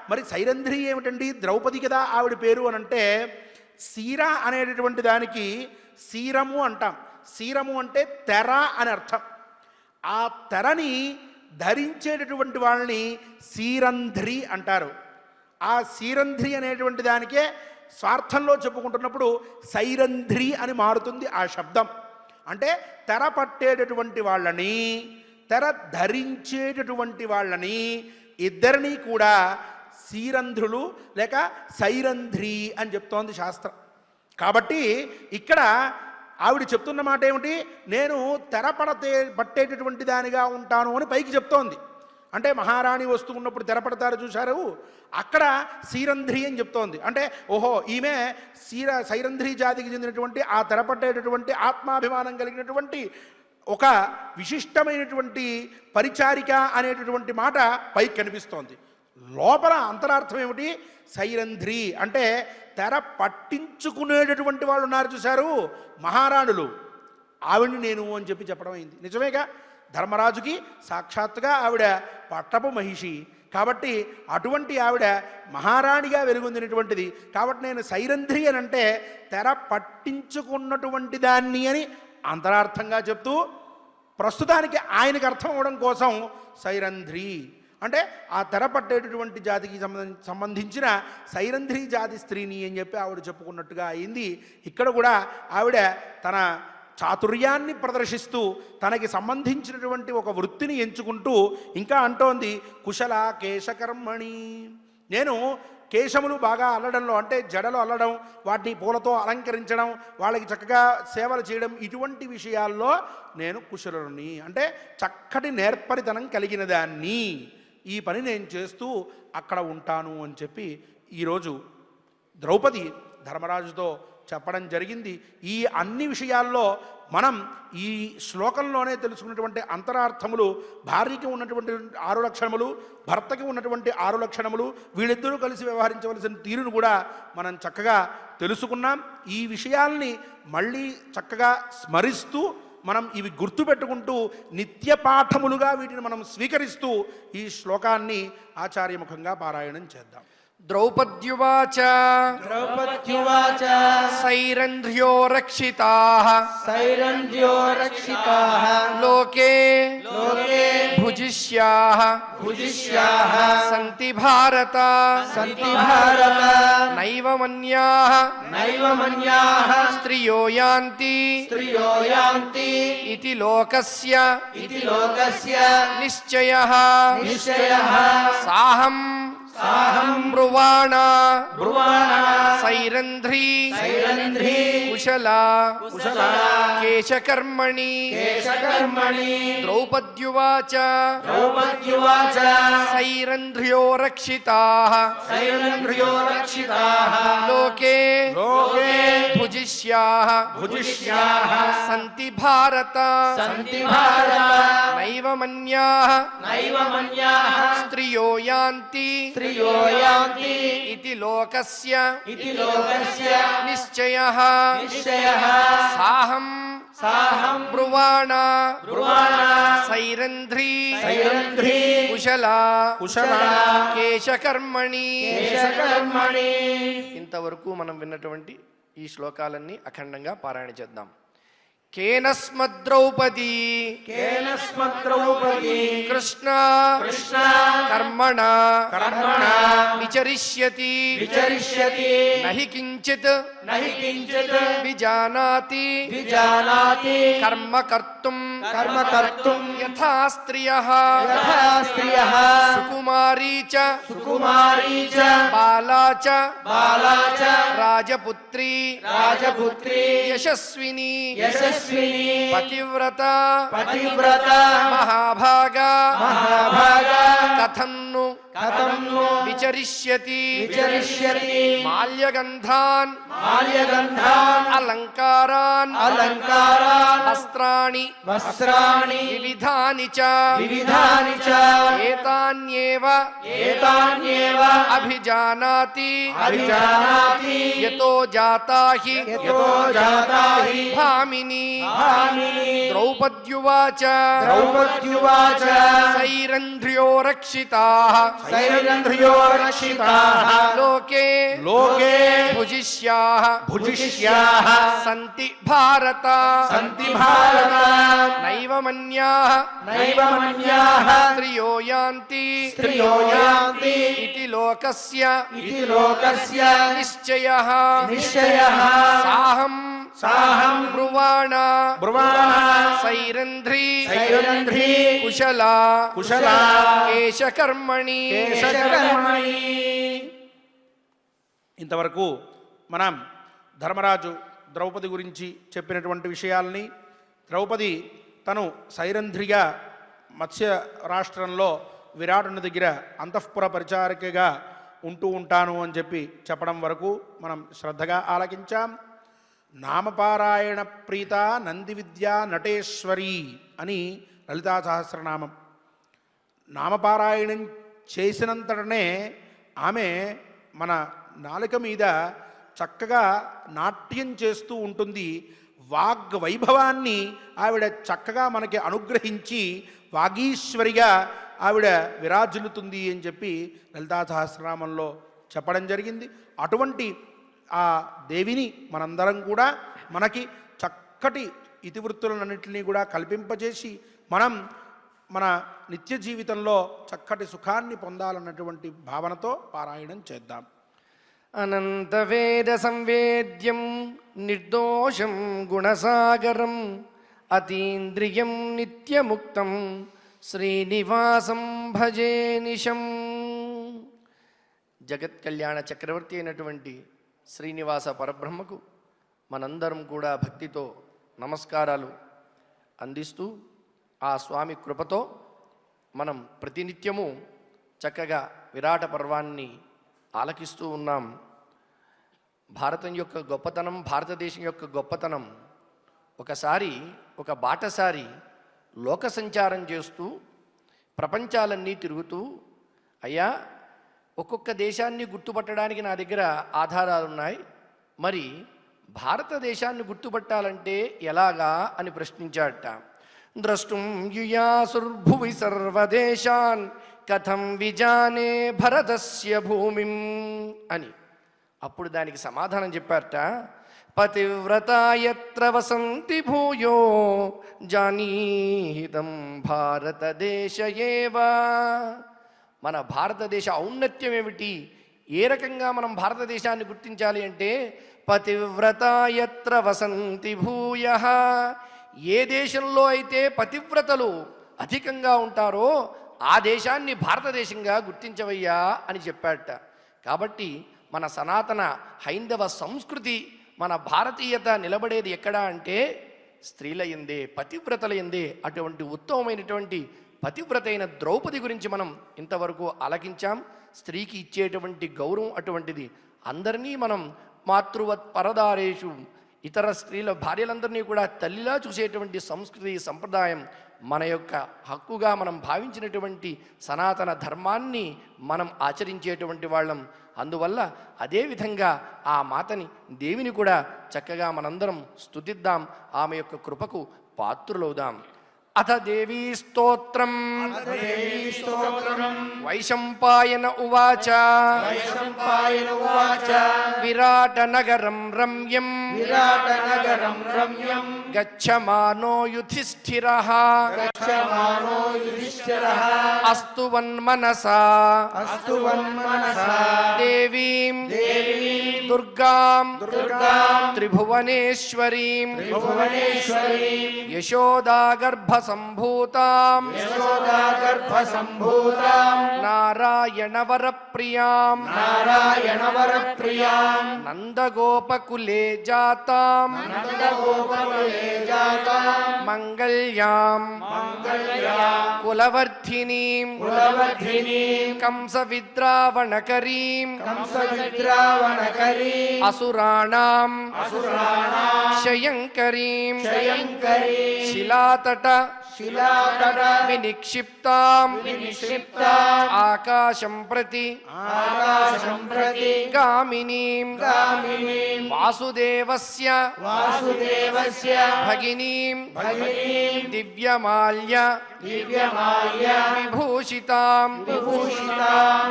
మరి సైరంధ్రి ఏమిటండి, ద్రౌపది కదా ఆవిడ పేరు అని అంటే, సీర అనేటటువంటి దానికి సీరము అంటాం. సీరము అంటే తెర అని అర్థం. ఆ తెరని ధరించేటటువంటి వాళ్ళని సీరంధ్రి అంటారు. ఆ సీరంధ్రి అనేటువంటి దానికే స్వార్థంలో చెప్పుకుంటున్నప్పుడు సైరంధ్రి అని మారుతుంది ఆ శబ్దం. అంటే తెర పట్టేటటువంటి వాళ్ళని, తెర ధరించేటటువంటి వాళ్ళని ఇద్దరినీ కూడా సీరంధ్రులు లేక సైరంధ్రి అని చెప్తోంది శాస్త్రం. కాబట్టి ఇక్కడ ఆవిడ చెప్తున్న మాట ఏమిటి, నేను తెర పట్టేటటువంటి దానిగా ఉంటాను అని పైకి చెప్తోంది. అంటే మహారాణి వస్తూ ఉన్నప్పుడు తెరపడతారు చూశారు, అక్కడ సీరంధ్రి అని చెప్తోంది. అంటే ఓహో ఈమె సైరంధ్రి జాతికి చెందినటువంటి ఆ తెరపట్టేటటువంటి ఆత్మాభిమానం కలిగినటువంటి ఒక విశిష్టమైనటువంటి పరిచారిక అనేటటువంటి మాట పైకి కనిపిస్తోంది. లోపల అంతరార్థం ఏమిటి, సైరంధ్రి అంటే తెర పట్టించుకునేటటువంటి వాళ్ళు ఉన్నారు చూశారు మహారాణులు, ఆవిడ్ని నేను అని చెప్పడం అయింది. నిజమేగా, ధర్మరాజుకి సాక్షాత్తుగా ఆవిడ పట్టపు మహిషి కాబట్టి అటువంటి ఆవిడ మహారాణిగా వెలుగొందినటువంటిది. కాబట్టి నేను సైరంధ్రి అని అంటే తెర పట్టించుకున్నటువంటి దాన్ని అని అంతరార్థంగా చెప్తూ ప్రస్తుతానికి ఆయనకు అర్థం అవ్వడం కోసం సైరంధ్రి అంటే ఆ తెర పట్టేటటువంటి జాతికి సంబంధించిన సైరంధ్రి జాతి స్త్రీని అని చెప్పి ఆవిడ చెప్పుకున్నట్టుగా అయింది. ఇక్కడ కూడా ఆవిడ తన చాతుర్యాన్ని ప్రదర్శిస్తూ తనకి సంబంధించినటువంటి ఒక వృత్తిని ఎంచుకుంటూ ఇంకా అంటోంది కుశల కేశకర్మణి. నేను కేశములు బాగా అల్లడంలో అంటే జడలు అల్లడం, వాటిని పూలతో అలంకరించడం, వాళ్ళకి చక్కగా సేవలు చేయడం, ఇటువంటి విషయాల్లో నేను కుశలుని అంటే చక్కటి నేర్పరితనం కలిగిన దాన్ని, ఈ పని నేను చేస్తూ అక్కడ ఉంటాను అని చెప్పి ఈరోజు ద్రౌపది ధర్మరాజుతో చెప్పడం జరిగింది. ఈ అన్ని విషయాల్లో మనం ఈ శ్లోకంలోనే తెలుసుకున్నటువంటి అంతరార్థములు, భార్యకి ఉన్నటువంటి 6 లక్షణములు, భర్తకి ఉన్నటువంటి 6 లక్షణములు, వీళ్ళిద్దరూ కలిసి వ్యవహరించవలసిన తీరును కూడా మనం చక్కగా తెలుసుకున్నాం. ఈ విషయాల్ని మళ్ళీ చక్కగా స్మరిస్తూ మనం ఇవి గుర్తుపెట్టుకుంటూ నిత్య పాఠములుగా వీటిని మనం స్వీకరిస్తూ ఈ శ్లోకాన్ని ఆచార్యముఖంగా పారాయణం చేద్దాం. ద్రౌపద్యువాచ ద్రౌపద్యువాచ సైరంధ్ర్యో రక్షితాః సైరంధ్ర్యో రక్షితాః లోకే లోకే భుజిష్యాః భుజిష్యాః సంతి భారత సంతి భారత నైవ మన్యాః నైవ మన్యాః స్త్రియో యాంతి స్త్రియో యాంతి ఇతి లోకస్య ఇతి లోకస్య నిశ్చయః నిశ్చయః సాహం సాహం బ్రువాణ బ్రువాణ సైరంధ్రీ సైరంధ్రీ కుశల కుశల కేశకర్మణి కేశకర్మణి ద్రౌపద్యువాచ ద్రౌపద్యువాచ సైరంధ్ర్యో రక్షితాః సైరంధ్ర్యో రక్షితాః లోకే లోకే భుజిష్యాః భుజిష్యాః సంతి భారత సంతి భారత నైవ మన్యాః నైవ మన్యాః స్త్రియో యాంతి స్త్రియో యాంతి ఇతి లోకస్య ఇతి లోకస్య నిశ్చయః నిశ్చయః సాహం సాహం బ్రువాణ బ్రువాణ సైరంధ్రీ సైరంధ్రీ కుశల కుశల కేశకర్మణి. కేశకర్మణి. ఇంతవరకు మనం విన్నటువంటి ఈ శ్లోకాలన్నీ అఖండంగా పారాయణ చేద్దాం. కేనస్మద్రౌపదీ కేనస్మద్రౌపదీ కృష్ణ కృష్ణ కర్మణ కర్మణ విచరిష్యతి విచరిష్యతి నహి కించిత్ నహి కించిత్ విజానాతి విజానాతి కర్మ కర్తుం కర్మ కర్తుం యథా స్త్రియః యథా స్త్రియః సుకుమారీ చ సుకుమారీ చ బాలా చ బాలా చ రాజపుత్రీ రాజపుత్రీ యశస్విని యశస్విని పతివ్రత పతివ్రత మహాభాగా మహాభాగా కథంను కథంను విచరిష్యతి విచరిష్యతి మాల్యగంధాన్ మాల్యగంధాన్ అలంకారాన్ అలంకారాన్ వస్త్రాణి వస్త్రాణి వివిధాని చ వివిధాని చ ఏతాన్యేవ ఏతాన్యేవ అభిజానాతి అభిజానాతి యతో జాతా హి యతో జాతా హి భామిని. భామిని. ద్రౌపద్యువాచ ద్రౌపద్యువాచ సైరంధ్ర్యో రక్షితాః సైరంధ్ర్యో రక్షితాః లోకే లోకే భుజిష్యాః భుజిష్యాః సంతి భారత సంతి భారత నైవ మన్యాః నైవ మన్యాః స్త్రియో యాంతి స్త్రియో యాంతి ఇతి లోకస్య ఇతి లోకస్య నిశ్చయః నిశ్చయః సాహం సాహం బ్రువాణ బ్రువాణ సైరంధ్రీ సైరంధ్రీ కుశల కుశల కేశకర్మణి. కేశకర్మణి. ఇంతవరకు మనం ధర్మరాజు ద్రౌపది గురించి చెప్పినటువంటి విషయాల్ని, ద్రౌపది తను సైరంధ్రిగా మత్స్య రాష్ట్రంలో విరాటుని దగ్గర అంతఃపుర పరిచారికగా ఉంటూ ఉంటాను అని చెప్పి చెప్పడం వరకు మనం శ్రద్ధగా ఆలకించాం. నామపారాయణ ప్రీత నంది విద్యా నటేశ్వరి అని లలితా సహస్రనామం. నామపారాయణం చేసినంతటనే ఆమె మన నాలుక మీద చక్కగా నాట్యం చేస్తూ ఉంటుంది. వాగ్ వైభవాన్ని ఆవిడ చక్కగా మనకి అనుగ్రహించి వాగీశ్వరిగా ఆవిడ విరాజిల్లుతుంది అని చెప్పి లలితా సహస్రనామంలో చెప్పడం జరిగింది. అటువంటి ఆ దేవిని మనందరం కూడా మనకి చక్కటి ఇతివృత్తులన్నింటినీ కూడా కల్పింపజేసి మనం మన నిత్య జీవితంలో చక్కటి సుఖాన్ని పొందాలన్నటువంటి భావనతో పారాయణం చేద్దాం. అనంతవేద సంవేద్యం నిర్దోషం గుణసాగరం అతీంద్రియం నిత్యముక్తం శ్రీనివాసం భజే నిశం. జగత్ కళ్యాణ చక్రవర్తి అయినటువంటి శ్రీనివాస పరబ్రహ్మకు మనందరం కూడా భక్తితో నమస్కారాలు అందిస్తూ ఆ స్వామి కృపతో మనం ప్రతినిత్యము చక్కగా విరాట పర్వాన్ని ఆలకిస్తూ ఉన్నాం. భారతం యొక్క గొప్పతనం, భారతదేశం యొక్క గొప్పతనం, ఒకసారి ఒక బాటసారి లోక సంచారం చేస్తూ ప్రపంచాలన్నీ తిరుగుతూ, అయ్యా ఒక్కొక్క దేశాన్ని గుర్తుపట్టడానికి నా దగ్గర ఆధారాలు ఉన్నాయి, మరి భారతదేశాన్ని గుర్తుపట్టాలంటే ఎలాగా అని ప్రశ్నించాడట. ద్రష్టుం యుయాసుర్భువి సర్వదేశాన్ కథం విజానే భరతస్య భూమిం అని. అప్పుడు దానికి సమాధానం చెప్పారట, పతివ్రత యత్ర వసంతి భూయో జానీహితం భారతదేశ ఏవ. మన భారతదేశ ఔన్నత్యం ఏమిటి, ఏ రకంగా మనం భారతదేశాన్ని గుర్తించాలి అంటే, పతివ్రత యత్ర వసంతి భూయ, ఏ దేశంలో అయితే పతివ్రతలు అధికంగా ఉంటారో ఆ దేశాన్ని భారతదేశంగా గుర్తించవయ్యా అని చెప్పాడట. కాబట్టి మన సనాతన హైందవ సంస్కృతి, మన భారతీయత నిలబడేది ఎక్కడా అంటే స్త్రీల యందే, పతివ్రతల యందే. అటువంటి ఉత్తమమైనటువంటి పతివ్రత అయిన ద్రౌపది గురించి మనం ఇంతవరకు ఆలకించాం. స్త్రీకి ఇచ్చేటువంటి గౌరవం అటువంటిది. అందరినీ మనం మాతృవత్ పరదారేషు, ఇతర స్త్రీల భార్యలందరినీ కూడా తల్లిలా చూసేటువంటి సంస్కృతి సంప్రదాయం మన యొక్క హక్కుగా మనం భావించినటువంటి సనాతన ధర్మాన్ని మనం ఆచరించేటువంటి వాళ్ళం. అందువల్ల అదేవిధంగా ఆ మాతని దేవిని కూడా చక్కగా మనందరం స్తుతిద్దాం, ఆమె యొక్క కృపకు పాత్రులవుదాం. అథ దేవీ స్తోత్రం. వైశంపాయన ఉవాచ. విరాట నగరం రమ్యం గచ్చమానో యుధిష్ఠిరః అస్తు వన్మనసా దేవీం దుర్గాం త్రిభువనేశ్వరీం యశోదాగర్భ సంభూతాం నారాయణవరప్రియాం నందగోపకులే జాతాం మంగళ్యాం కులవర్ధినీం కంసవిద్రావణకరీం అసురాణాం శయంకరీం శిలాతట వినిక్షిప్తాం ఆకాశం ప్రతి గామినీం వాసుదేవస్య భగినీం దివ్యమాల్య విభూషితాం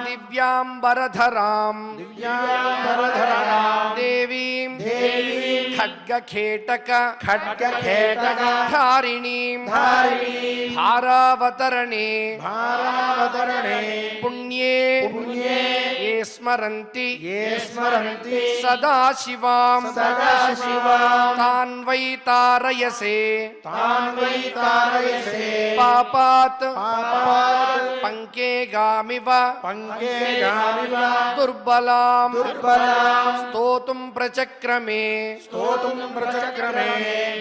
దివ్యాంబరధరాం దేవీం ఖడ్గఖేటక ధారిణీం భారావతరణే పుణ్యే ఏ స్మరంతి సదాశివాం తాన్ వై తారయసే పాపాత్ పంకేగామివ దుర్బలాం స్తోతుం ప్రచక్రమే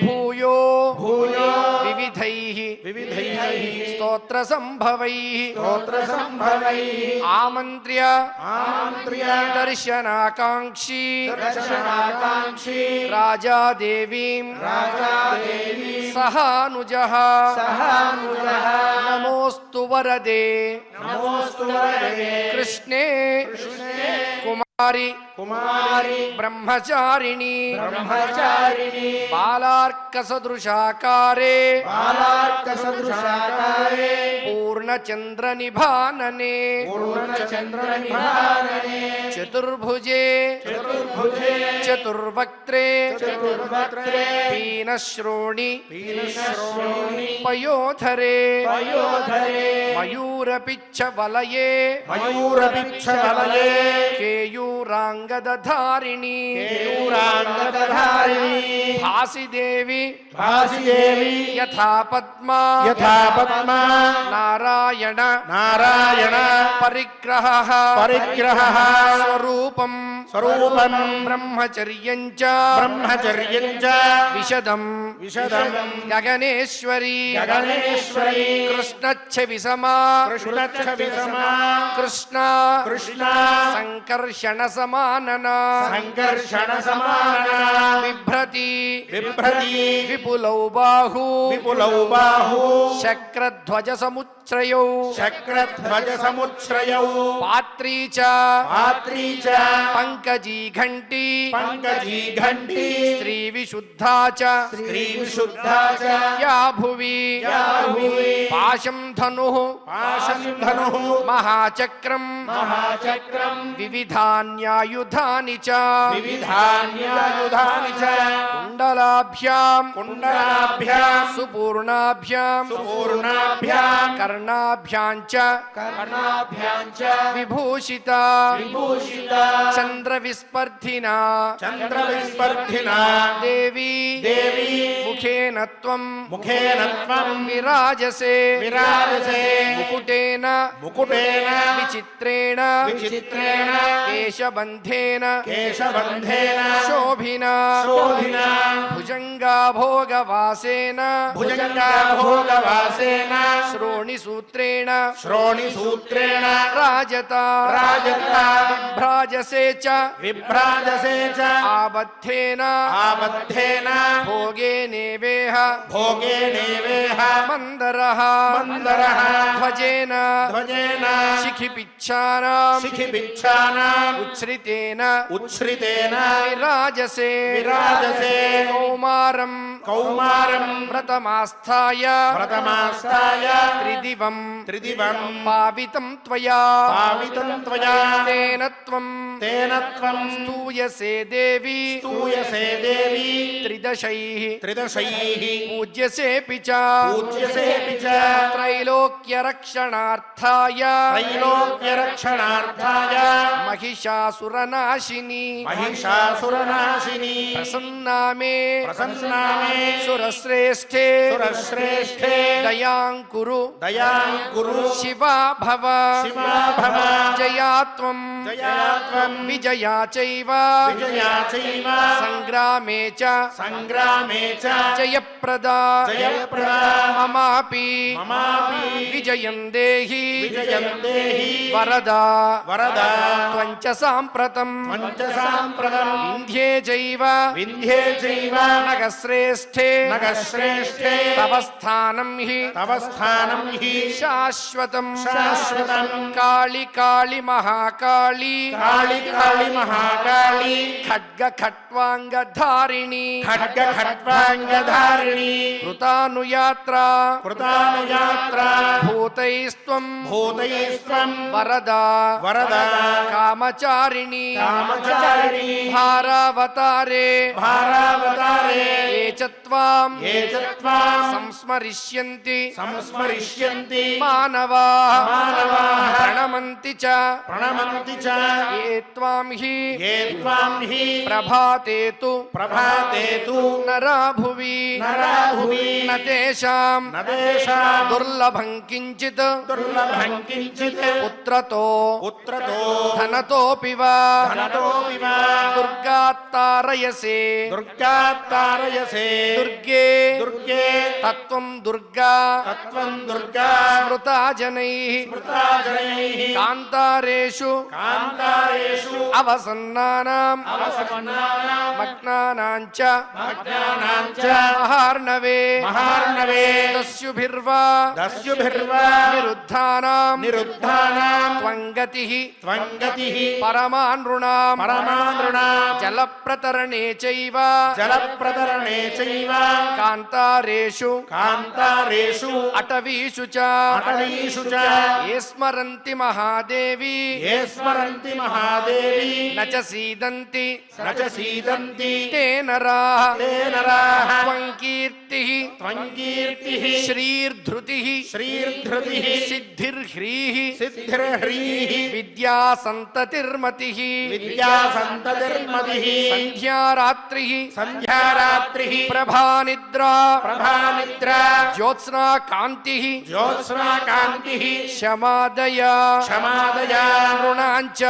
భూయో వివిధైః స్తోత్ర సంభవైః ఆమంత్ర్య దర్శనాకాంక్షీ రాజాదేవీం సహానుజః నమోస్తు వరదే కృష్ణే కుమార్ కుమారి బ్రహ్మచారిణి బ్రహ్మచారిణి బాలార్క సదృశాకారే బాలార్క సదృశాకారే పూర్ణచంద్ర నిభాననే పూర్ణచంద్ర నిభాననే చతుర్భుజే చతుర్భుజే చతుర్వక్త్రే చతుర్వక్త్రే పీనశ్రోణి పీనశ్రోణి పయోధరే పయోధరే మయూరపిచ్చ వలయే మయూరపిచ్చవలయే కేయూరాంగదధారిణి కేయూరాంగదధారిణి భాసిదేవి భాసిదేవి యథా పద్మా యథా పద్మా నారాయణ నారాయణ పరిగ్రహ పరిగ్రహః స్వరూపం స్వరూపం బ్రహ్మచర్యం చ బ్రహ్మచర్యం చ విశదం విశదం గగనేశ్వరి గగనేశ్వరి కృష్ణచ్ఛవి సమా కృష్ణచ్చ విసమా కృష్ణ కృష్ణ సంకర్షణ సమానన సంకర్షణ సమాన బిభ్రతి బిభ్రతి విపులౌ బాహు విపులౌ బాహు శక్రధ్వజ సముచ్రయౌ చక్రధ్వజ సముచ్రయౌ పాత్రీ చ పాత్రీ చ పంకజీ ఘంటి పంకజీ ఘంటి స్త్రీ విశుద్ధా చ స్త్రీ విశుద్ధా చ యా భువి యా భువి పాశం ధను పాశం ధనుః మహాచక్రం మహాచక్రం వివిధాన్యాయుధాని చ వివిధాన్యాయుధాని చ కుండలాభ్యాం కుండలాభ్యాం సుపూర్ణాభ్యాం సుపూర్ణాభ్యాం కర్ణాభ్యాం చ కర్ణాభ్యాం చ విభూషిత విభూషిత చంద్రవిస్పర్ధినా చంద్రవిస్పర్ధినా దేవి దేవి ముఖేన త్వం ముఖేన త్వం విరాజసే విరాజసే ముకుటేన ముకుటేన విచిత్రేణ విచిత్రేణ కేశబంధేన కేశబంధేన శోభినా శోభినా భుజంగా భోగవాసేన భుజంగా భోగవాసేన శ్రోణిసూత్రేణ శ్రోణిసూత్రేణ రాజత రాజత భ్రాజసే చ విభ్రాజసే చ ఆబద్ధేన ఆబద్ధేన భోగేనేవేహ భోగేనేవేహ మందరః మందరః ధ్వజేన ధ్వజేన శిఖిపిచ్ఛానాం శిఖిపిచ్ఛానాం ఉచ్ఛ్రితేన ఉచ్ఛ్రితేన విరాజసే విరాజసే కౌమారం కౌమారం వ్రతమాస్థాయ వ్రతమాస్థాయ త్రిదివం త్రిదివం పావితం త్వయా పావితం త్వయా తేన త్వం తేన త్వం స్తూయసే దేవి స్తూయసే దేవి త్రిదశైః త్రిదశైః పూజ్యసేపి చ పూజ్యసేపి చ త్రైలోక్యరక్షణార్థాయ त्रैलोक्यरक्षणार्थाय महिषासुरनाशिनी महिषासुरनाशिनी प्रसन्ना मे प्रसन्ना मे सुरश्रेष्ठे सुरश्रेष्ठे दयां कुरु शिवा भव शिवा भव जया त्वं जया त्वं विजया चैव विजया चैव संग्रामे च जयप्रदा जयप्रदा ममापि विजयं देहि वरदा वरदा त्वञ्च साम्प्रतम् विन्ध्ये चैव नगश्रेष्ठे तव स्थानं हि शाश्वतं काळि काळि महाकाळि महाकाली खड्ग खट्वाङ्गधारिणी खड्गखट्वाङ्गधारिणी कृतानुयात्रा भूतैस्त्वं वरदा कामचारिणी भारावतारे ये च त्वां संस्मरिष्यन्ति मानवाः प्रणमन्ति च ये त्वां हि प्रभाते तु नरा भुवि न तेषां दुर्लभं किञ्चित् पुत्रतो धनतोऽपि वा दुर्गात्तारयसे दुर्गे तत्त्वं दुर्गा स्मृता जनैः कान्तारेषु अवसन्नानां మగ్నానాంచ అజ్ఞానాంచ మహార్ణవే మహార్ణవే దస్యుభిర్వా దస్యుభిర్వా నిరుద్ధానాం నిరుద్ధానాం త్వంగతిః త్వంగతిః పరమానృణాం పరమానృణాం జలప్రతరణే చైవ జలప్రతరణే చైవ కాంతారేషు కాంతారేషు అటవీషు చ అటవీషు చ ఏ స్మరంతి మహాదేవి ఏ స్మరంతి మహాదేవి నచ సీదంతి నచ సీదంతి తే నరాః తే నరాః త్వంకీర్తిః త్వంకీర్తిః శ్రీర్ధృతిః శ్రీర్ధృతిః సిద్ధిర్హ్రీః సిద్ధిర్హ్రీః విద్యా సంతతిర్మతిః విద్యా సంతతిర్మతిః సంధ్యారాత్రిః సంధ్యారాత్రిః ప్రభానిద్రా ప్రభానిద్ర జ్యోత్స్నా కాంతిః జ్యోత్స్నా కాంతిః క్షమాదయ క్షమాదయ రుణాంచ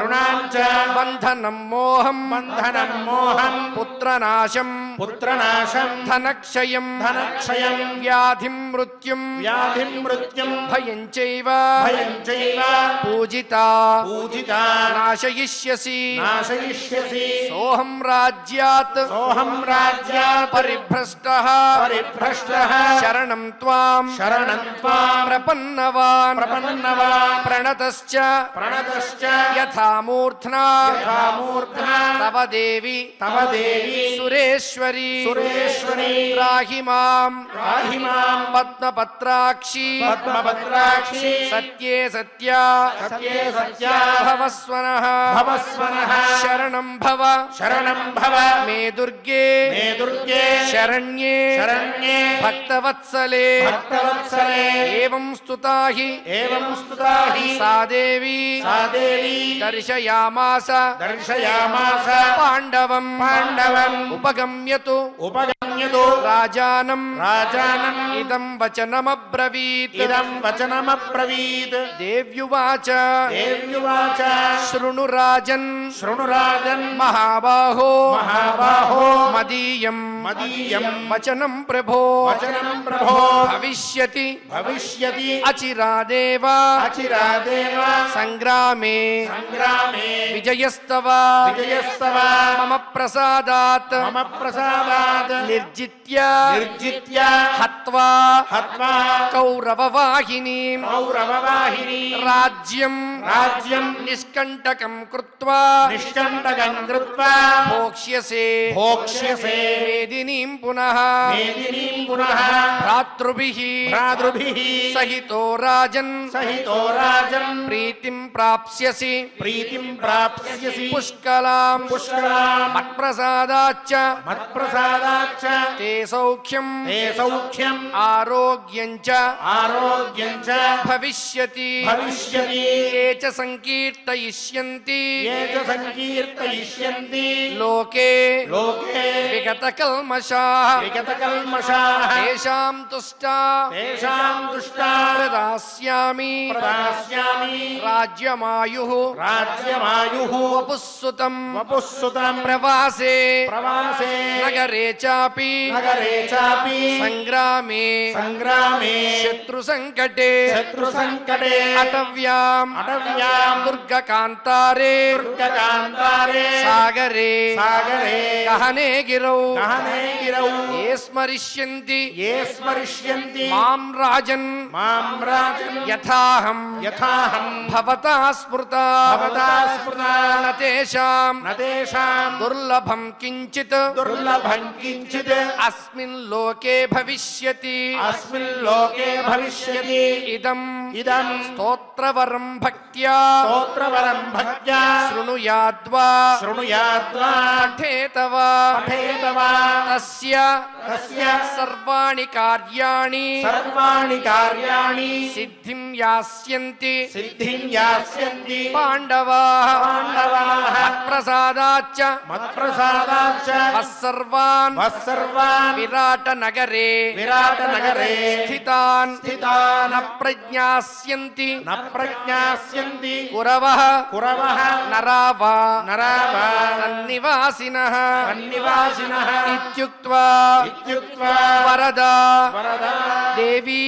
రుణాంచ బంధనం మోహం బంధనం మోహం పుత్రనాశం పుత్రనాశం ధనక్షయం ధనక్షయం వ్యాధిం మృత్యుం వ్యాధిం మృత్యుం భయం చైవ భయం చైవ పూజితా పూజిత నాశయిష్యసి నాశయిష్యసి సోహం రాజ్యాత్ సోహం రాజ్యాత్ పరిభ్రష్టః పరిభ్రష్టః శరణం త్వాం శరణం త్వాం ప్రపన్నవాన్ ప్రపన్నవాన్ ప్రణతశ్చ ప్రణతశ్చ యథా మూర్ధ్నా యథామూర్ధ్నా తవ దేవి తవ దేవి సురేశ్వరి సురేశ్వరి రాహి మాం రాహి మాం పద్మపత్రాక్షి పద్మభద్రాక్షి సత్యే సత్యా సత్యే సత్యా భవస్వనః భవస్వనః శరణం భవ శరణం భవ మే దుర్గే మే దుర్గే శరణ్యే శరణ్యే భక్తవత్సలే భక్తవత్సలే ఏవం స్తుతా హి ఏవం స్తుతా హి సా దేవి సా దేవి దర్శయామాస దర్శయామాస పాండవం పాండవం ఉపగమ్యతు ఉపగమ్యతో రాజానం రాజానం ఇదం వచనమబ్రవీత్ ఇదం వచనమబ్రవీత్ దేవ్యువాచ దేవ్యువాచ శృణు రాజన్ శృణురాజన్ మహాబాహో మహాబాహో మదీయం మదీయం వచనం ప్రభో వచనం ప్రభో భవిష్యతి భవిష్యతి అచిరాదేవ అచిరాదేవ సంగ్రామే సంగ్రామే విజయస్తవ విజయస్తవ మమ ప్రసాదాత్ మమ ప్రసాదాత్ నిర్జిత్య నిర్జిత్య హత్వా హత్వా కౌరవవాహినీం కౌరవవాహిని రాజ్యం రాజ్యం నిష్కంటకం కృత్వా నిష్కంటకం కృత్వా భోక్ష్యసే భోక్ష్యసే మేదినీం పునః మేదినీం పునః భ్రాతృభిః భ్రాతృభిః సహితో రాజన్ సహితో రాజన్ ప్రీతిం ప్రాప్స్యసి ప్రీతిం ప్రాప్స్యసి పుష్కలాం పుష్కలాం మత్ప్రసాదాచ్చ మత్ప్రసాదాచ్చ తే సౌఖ్యం తే సౌఖ్యం ఆరోగ్యం చ ఆరోగ్యం చ భవిష్యతి భవిష్యతి ఏ చ సంకీర్తయిష్యంతి ఏ చ సంకీర్తయిష్యంతి లోకే లోకే విగతకల్మషాః విగతకల్మషాః తేషాం తుష్టా తేషాం దుష్టా ప్రదాస్యామి ప్రదాస్యామి రాజ్యమాయుః రాజ్యమాయుః వపుస్సుతం వపుస్సుతం ప్రవాసే ప్రవాసే నగరే చాపి నగరే చాపి సంగ్రామే సంగ్రామే శత్రు సంకటే శత్రు సంకటే అటవ్యాం అటవ్యాం దుర్గకాంతారే దుర్గకాంతారే సాగరే సాగరే గహనే గిరౌ గహనే గిరౌ ఏ స్మరిష్యంతి ఏ స్మరిష్యంతి మాం రాజన్ మాం రాజన్ యథాహం యథాహం భవతా స్మృతా భవతా స్మృతా న తేషాం న తేషాం దుర్లభం కించిత్ దుర్లభం కించిత్ అస్మిన్ లోకే భవిష్యతి అస్మిన్ లోకే భవిష్యతి ఇదం ఇదం స్తోత్రవరం భక్త్యా స్తోత్రవరం భక్త్యా శృణుయాద్వా శృణుయాద్వా పఠేతవా పఠేతవా తస్య తస్య సర్వాణి కార్యాణి సర్వాణి కార్యాణి సిద్ధిం యాస్యంతి సిద్ధిం యాస్యంతి పాండవాః పాండవాః ప్రసాదాచ్చ మత్ప్రసాదాచ్చ మత్సర్వాన్ వత్సర్వాన్ విరాట నగరే విరాట నగరే స్థితాన్ స్థితాన్ ప్రజ్ఞాస్యంతి న ప్రజ్ఞాస్యంతి కురవః కురవః నరావా నరావా తన్నివాసినః తన్నివాసినః ఇత్యుక్త్వా ఇత్యుక్త్వా వరదా వరదా దేవీ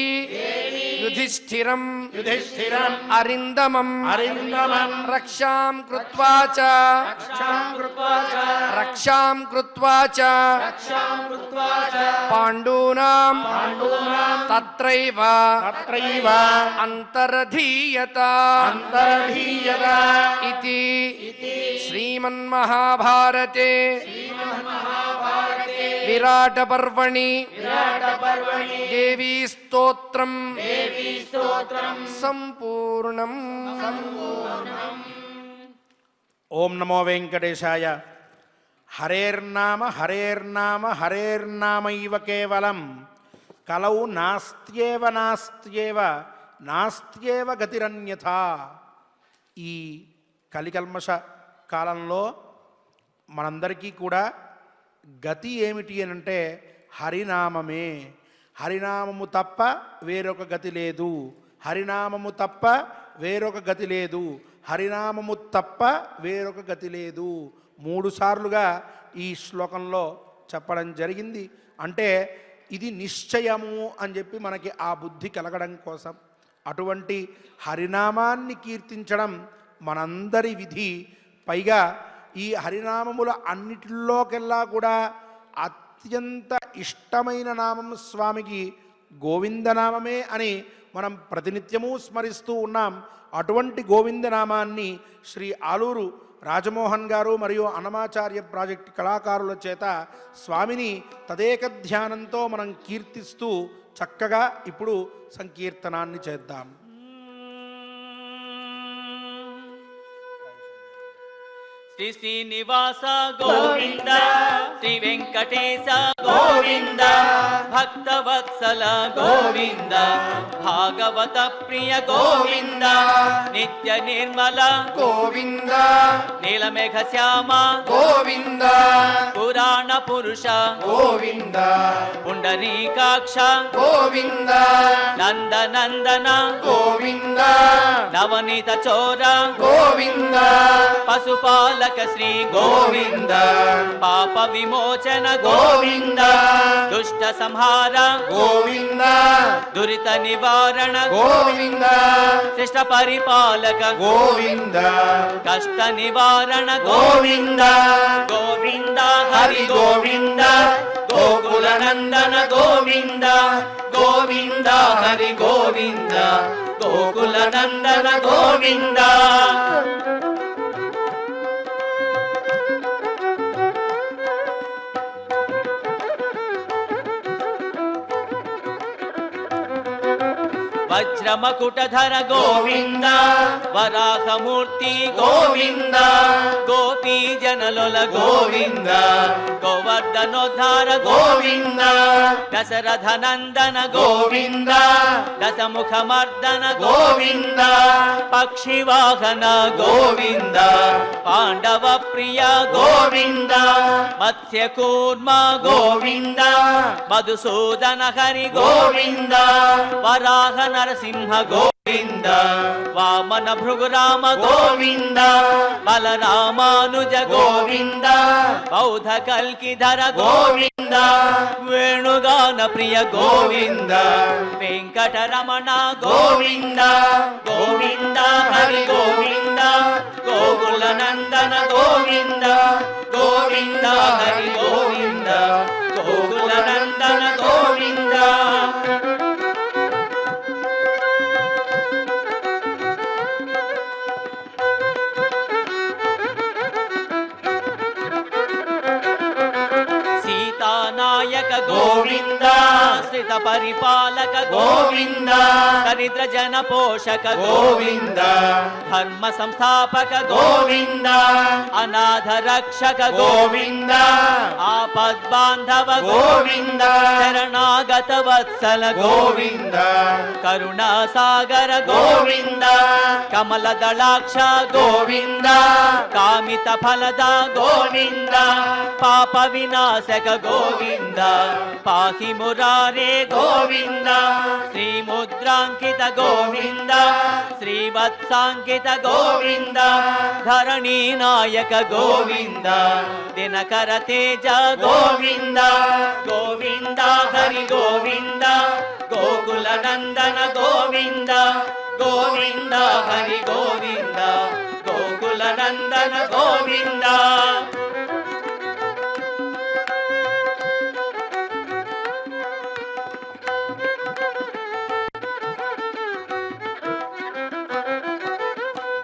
యుధిష్ఠిరం యుధిష్ఠిరం అరిందమం అరిందమం రక్షాం కృత్వా చ రక్షాం కృత్వా చ రక్షాం కృత్వా చ రక్షాం కృత్వా చ పాండూనాం పాండూనాం తత్రైవ తత్రైవ అంతరధీయత అంతర్ధీయత ఇతి శ్రీమన్మహాభారతే విరాట పర్వణి దేవీ స్తోత్రం సంపూర్ణం. ఓం నమో వెంకటేశాయ. హరేర్నామ హరేర్నామ హరేర్నామైవ కేవలం కలౌ నాస్త్యేవ నాస్త్యేవ నాస్త్యేవ గతిరన్యథా. ఈ కలికల్మష కాలంలో మనందరికీ కూడా గతి ఏమిటి అని అంటే హరినామమే. హరినామము తప్ప వేరొక గతి లేదు. హరినామము తప్ప వేరొక గతి లేదు. హరినామము తప్ప వేరొక గతి లేదు. 3 సార్లుగా ఈ శ్లోకంలో చెప్పడం జరిగింది. అంటే ఇది నిశ్చయము అని చెప్పి మనకి ఆ బుద్ధి కలగడం కోసం అటువంటి హరినామాన్ని కీర్తించడం మనందరి విధి. పైగా ఈ హరినామముల అన్నిటిలోకెల్లా కూడా అత్యంత ఇష్టమైన నామం స్వామికి గోవిందనామమే అని మనం ప్రతినిత్యము స్మరిస్తూ ఉన్నాం. అటువంటి గోవిందనామాన్ని శ్రీ ఆలూరు రాజమోహన్ గారు మరియు అన్నమాచార్య ప్రాజెక్ట్ కళాకారుల చేత స్వామిని తదేక ధ్యానంతో మనం కీర్తిస్తూ చక్కగా ఇప్పుడు సంకీర్తనాన్ని చేద్దాం. శ్రీ శ్రీనివాస గోవింద, శ్రీ వెంకటేశ గోవింద, భక్తవత్సల గోవింద, భాగవత ప్రియ గోవింద, నిత్య నిర్మల గోవింద నీలమేఘ శ్యామ గోవింద పురాణ పురుష గోవింద పుండరీకాక్ష గోవింద నందనందన గోవింద నవనీత చోర గోవింద పశుపాలక శ్రీ గోవింద, పాప విమోచన గోవింద, దుష్ట సంహార గోవింద దురిత నివారణ గోవింద శిష్ట పరిపాలక గోవింద కష్ట నివారణ గోవింద గోవింద హరి గోవింద గోకుల నందన గోవింద గోవింద హరి గోవింద గోకుల నందన గోవింద. వజ్రమకుటధర గోవింద వరాహమూర్తి గోవింద గోపీ జనలుల గోవింద గోవర్ధనోద్ధార గోవింద దశరథ నందన గోవింద దశముఖ మర్దన గోవింద పక్షివాహన గోవింద పాండవ ప్రియ గోవింద మత్స్య కూర్మ గోవింద మధుసూదన హరి గోవింద వరాహ నరసింహ గోవింద వామన భృగురామ గోవింద బలరామానుజ గోవింద బౌద్ధ కల్కిధర గోవింద వేణుగాన ప్రియ గోవింద వెంకటరమణ గోవింద గోవింద హరి గోవింద గోకుల నందన గోవింద గోవింద హరి గోవింద గోకుల నందన గోవింద. సీతానాయక గోవింద శ్రిత పరిపాలక గోవింద దరిద్ర జన పోషక గోవింద ధర్మ సంస్థాపక గోవింద అనాథ రక్షక గోవింద ఆపద్బాంధవ గోవింద శరణాగత వత్సల గోవింద కరుణా సాగర గోవింద కమల దళాక్ష గోవింద కామిత ఫలద గోవింద పాప వినాశక గోవింద పాహి మురారే గోవింద శ్రీముద్రాంకిత గోవింద శ్రీవత్సాంకిత గోవింద ధరణీ నాయక గోవింద దినకర తేజ గోవింద గోవింద హరి గోవింద గోకుల నందన గోవింద గోవింద హరి గోవింద గోకుల నందన గోవింద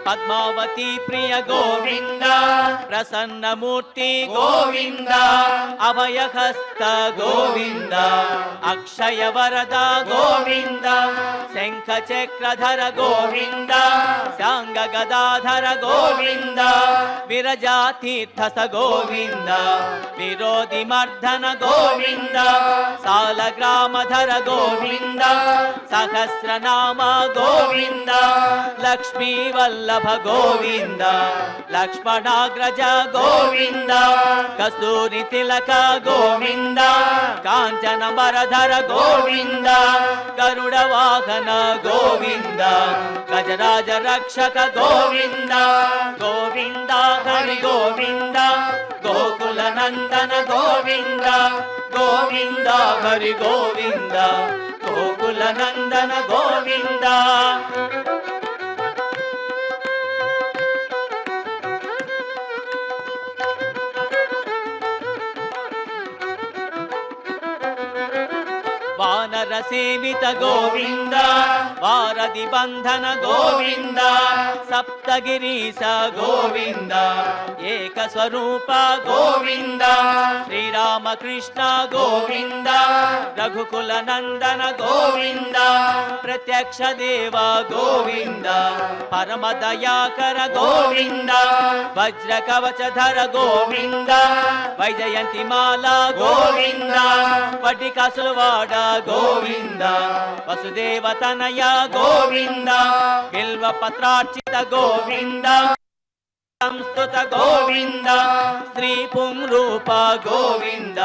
పద్మావతి ప్రియ గోవింద ప్రసన్నమూర్తి గోవింద అభయహస్త గోవింద అక్షయ వరద గోవింద శంఖ చక్రధర గోవింద శాంగ గదాధర గోవింద విరజాతీర్థ గోవింద విరోధి మర్దన గోవింద సాలగ్రామధర గోవింద సహస్రనామ గోవింద లక్ష్మీ వల్లభ గోవింద లక్ష్మణాగ్రజ గోవింద కస్తూరి తిలక గోవింద కాంచన వరధర గోవింద గరుడ వాహన గోవింద గజరాజ రక్షక గోవింద గోవింద హరి గోవింద గోకుల నందన గోవింద గోవింద హరి గోవింద గోకుల నందన గోవింద వానర సేవిత గోవింద వారధి బంధన గోవింద సప్తగిరీశ గోవింద ఏక స్వరూప గోవింద శ్రీరామకృష్ణ గోవింద రఘుకుల నందన గోవింద ప్రత్యక్ష దేవ గోవింద పరమ దయాకర గోవింద వజ్ర కవచధర గోవింద వైజయంతి మాల గోవింద వడ్డి కాసులవాడ గోవింద వసుదేవ తనయ గోవింద బిల్వ పత్రార్చిత గోవింద సంస్తుత గోవింద శ్రీ పుంరూప గోవింద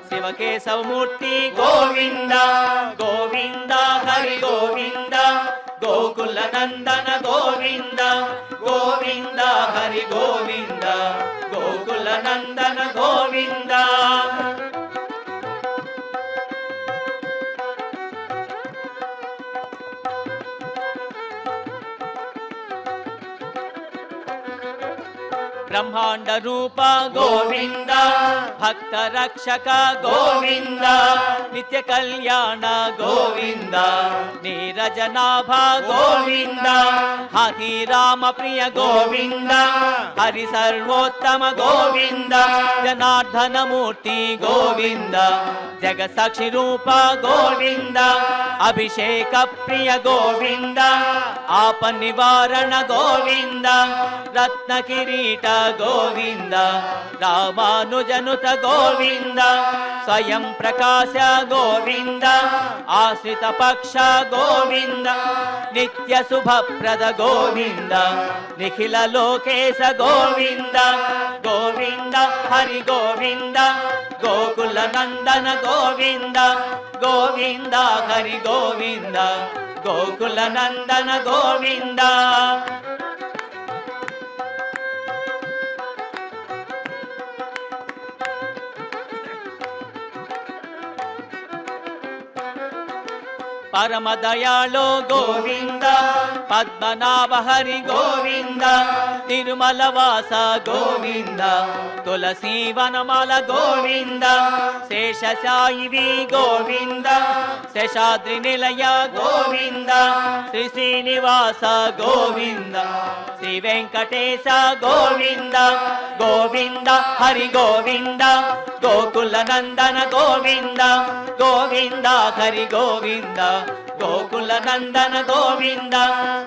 శివకేశవమూర్తి గోవింద గోవింద హరి గోవింద గోకుల నందన గోవింద గోవింద హరి గోవింద గోకుల నందన గోవింద బ్రహ్మాండ రూప గోవింద భక్త రక్షక గోవింద నిత్య కళ్యాణ గోవింద నీరజనాభ గోవింద హాతి రామ ప్రియ గోవింద హరి సర్వోత్తమ గోవింద జనార్దన మూర్తి గోవింద జగసాక్షి రూప గోవింద అభిషేక ప్రియ గోవింద ఆప నివారణ గోవింద రత్న కిరీట గోవింద రామానుజనుత గోవింద స్వయం ప్రకాశ గోవింద ఆశ్రిత పక్ష గోవింద నిత్య శుభప్రద గోవింద నిఖిల లోకేశ గోవింద గోవింద హరి గోవింద గోకుల నందన గోవింద గోవింద హరి గోవింద గోకుల నందన గోవింద పరమ దయాళో గోవింద పద్మనాభ హరి గోవింద తిరుమల వాస గోవింద తులసీ వనమాల గోవింద శేషశాయివి గోవింద శేషాద్రి నిలయ గోవింద శ్రీ శ్రీనివాస గోవింద శ్రీ వెంకటేశ గోవింద గోవింద హరి గోవింద గోకుల నందన గోవింద గోవింద హరి గోవింద గోకుల నందన గోవింద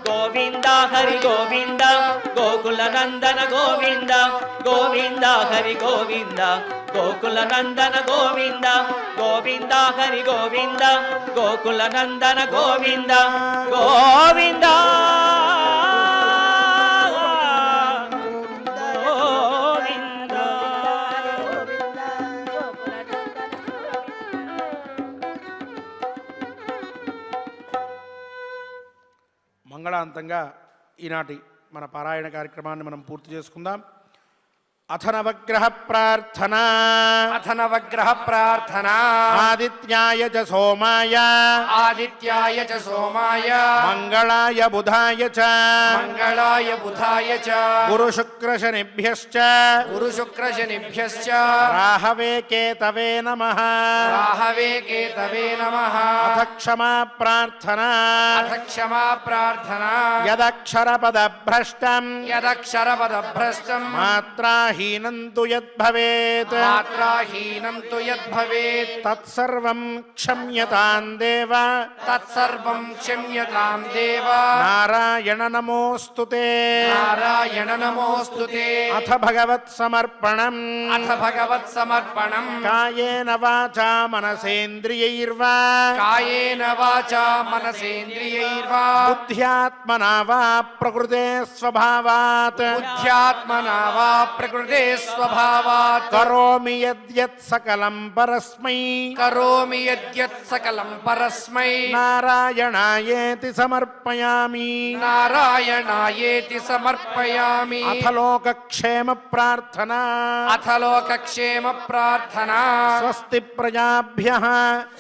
గోవింద హరి గోవింద గోకుల నందన గోవింద గోవింద హరి గోవింద గోకుల నందన గోవింద గోవింద హరి గోవింద గోకుల నందన గోవింద గోవింద మంగళాంతంగా ఈనాటి మన పారాయణ కార్యక్రమాన్ని మనం పూర్తి చేసుకుందాం. అథ నవగ్రహ ప్రార్థనా అథ నవగ్రహ ప్రార్థనా ఆదిత్యాయ చ సోమాయ ఆదిత్యాయ చ సోమాయ మంగళాయ బుధాయ చ మంగళాయ బుధాయ చ గురు శుక్ర శనిభ్యశ్చ గురు శుక్ర శనిభ్యశ్చ రాహవే కేతవే నమః రాహవే కేతవే నమః అథ క్షమా ప్రార్థనా అథ క్షమా ప్రార్థనా యదక్షర పద భ్రష్టం యదక్షరపదభ్రష్టం మాత్రాహీనం తు యద్భవేత్ మాత్రాహీనం తు యద్భవేత్ తత్సర్వం క్షమ్యతాం దేవ తత్సర్వం క్షమ్యతాం దేవ నారాయణ నమోస్తుతే నారాయణ నమోస్తుతే అథ భగవత్ సమర్పణం అథ భగవత్ సమర్పణం కాయేన వాచా మనసేంద్రియైర్వా కాయేన వాచా మనసేంద్రియైర్వా బుద్ధ్యాత్మనా వా ప్రకృతే స్వభావాత్ బుద్ధ్యాత్మనా వా ప్రకృతే స్వభావాత్ కరోమి యద్యత్ సకలం పరస్మై కరోమి యద్యత్ సకలం పరస్మై నారాయణాయేతి సమర్పయామి నారాయణాయేతి సమర్పయామి అథ లోకక్షేమ ప్రార్థనా అథ లోకక్షేమ ప్రార్థనా స్వస్తి ప్రజాభ్యః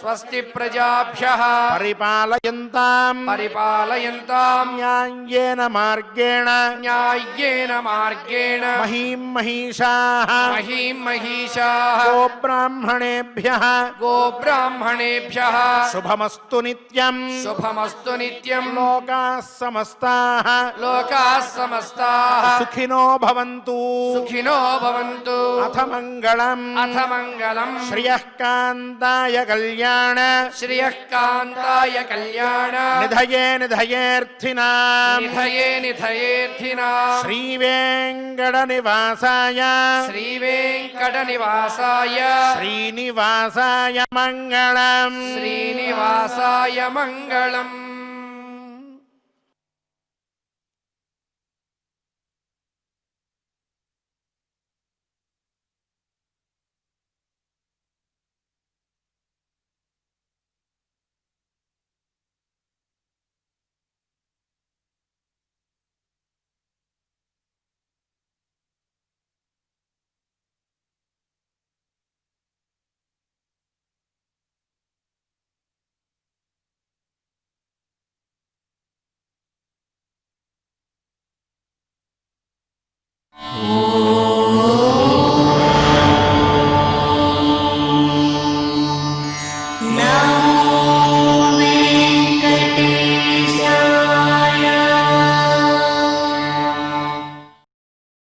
స్వస్తి ప్రజాభ్యః పరిపాలయంతాం పరిపాలయంతాం న్యాయేన మార్గేణ న్యాయ్యేన మార్గేణ మహీం మహిషాః మహీం మహిషాః గోబ్రాహ్మణేభ్యః గోబ్రాహ్మణేభ్యః శుభమస్తు నిత్యం శుభమస్తు నిత్యం లోకాః సమస్తాః లోకాః సమస్తాః సుఖినో భవంతు సుఖినో భవంతు అథ మంగళం అథ మంగళం శ్రియః కాంతాయ కళ్యాణ శ్రియః కాంతాయ కళ్యాణ నిధయే నిధయేర్థినా నిధయే నిధయేర్థినా శ్రీవేంకట నివాసాయ శ్రీవేంకట నివాసాయ శ్రీనివాసాయ మంగళం శ్రీనివాసాయ మంగళం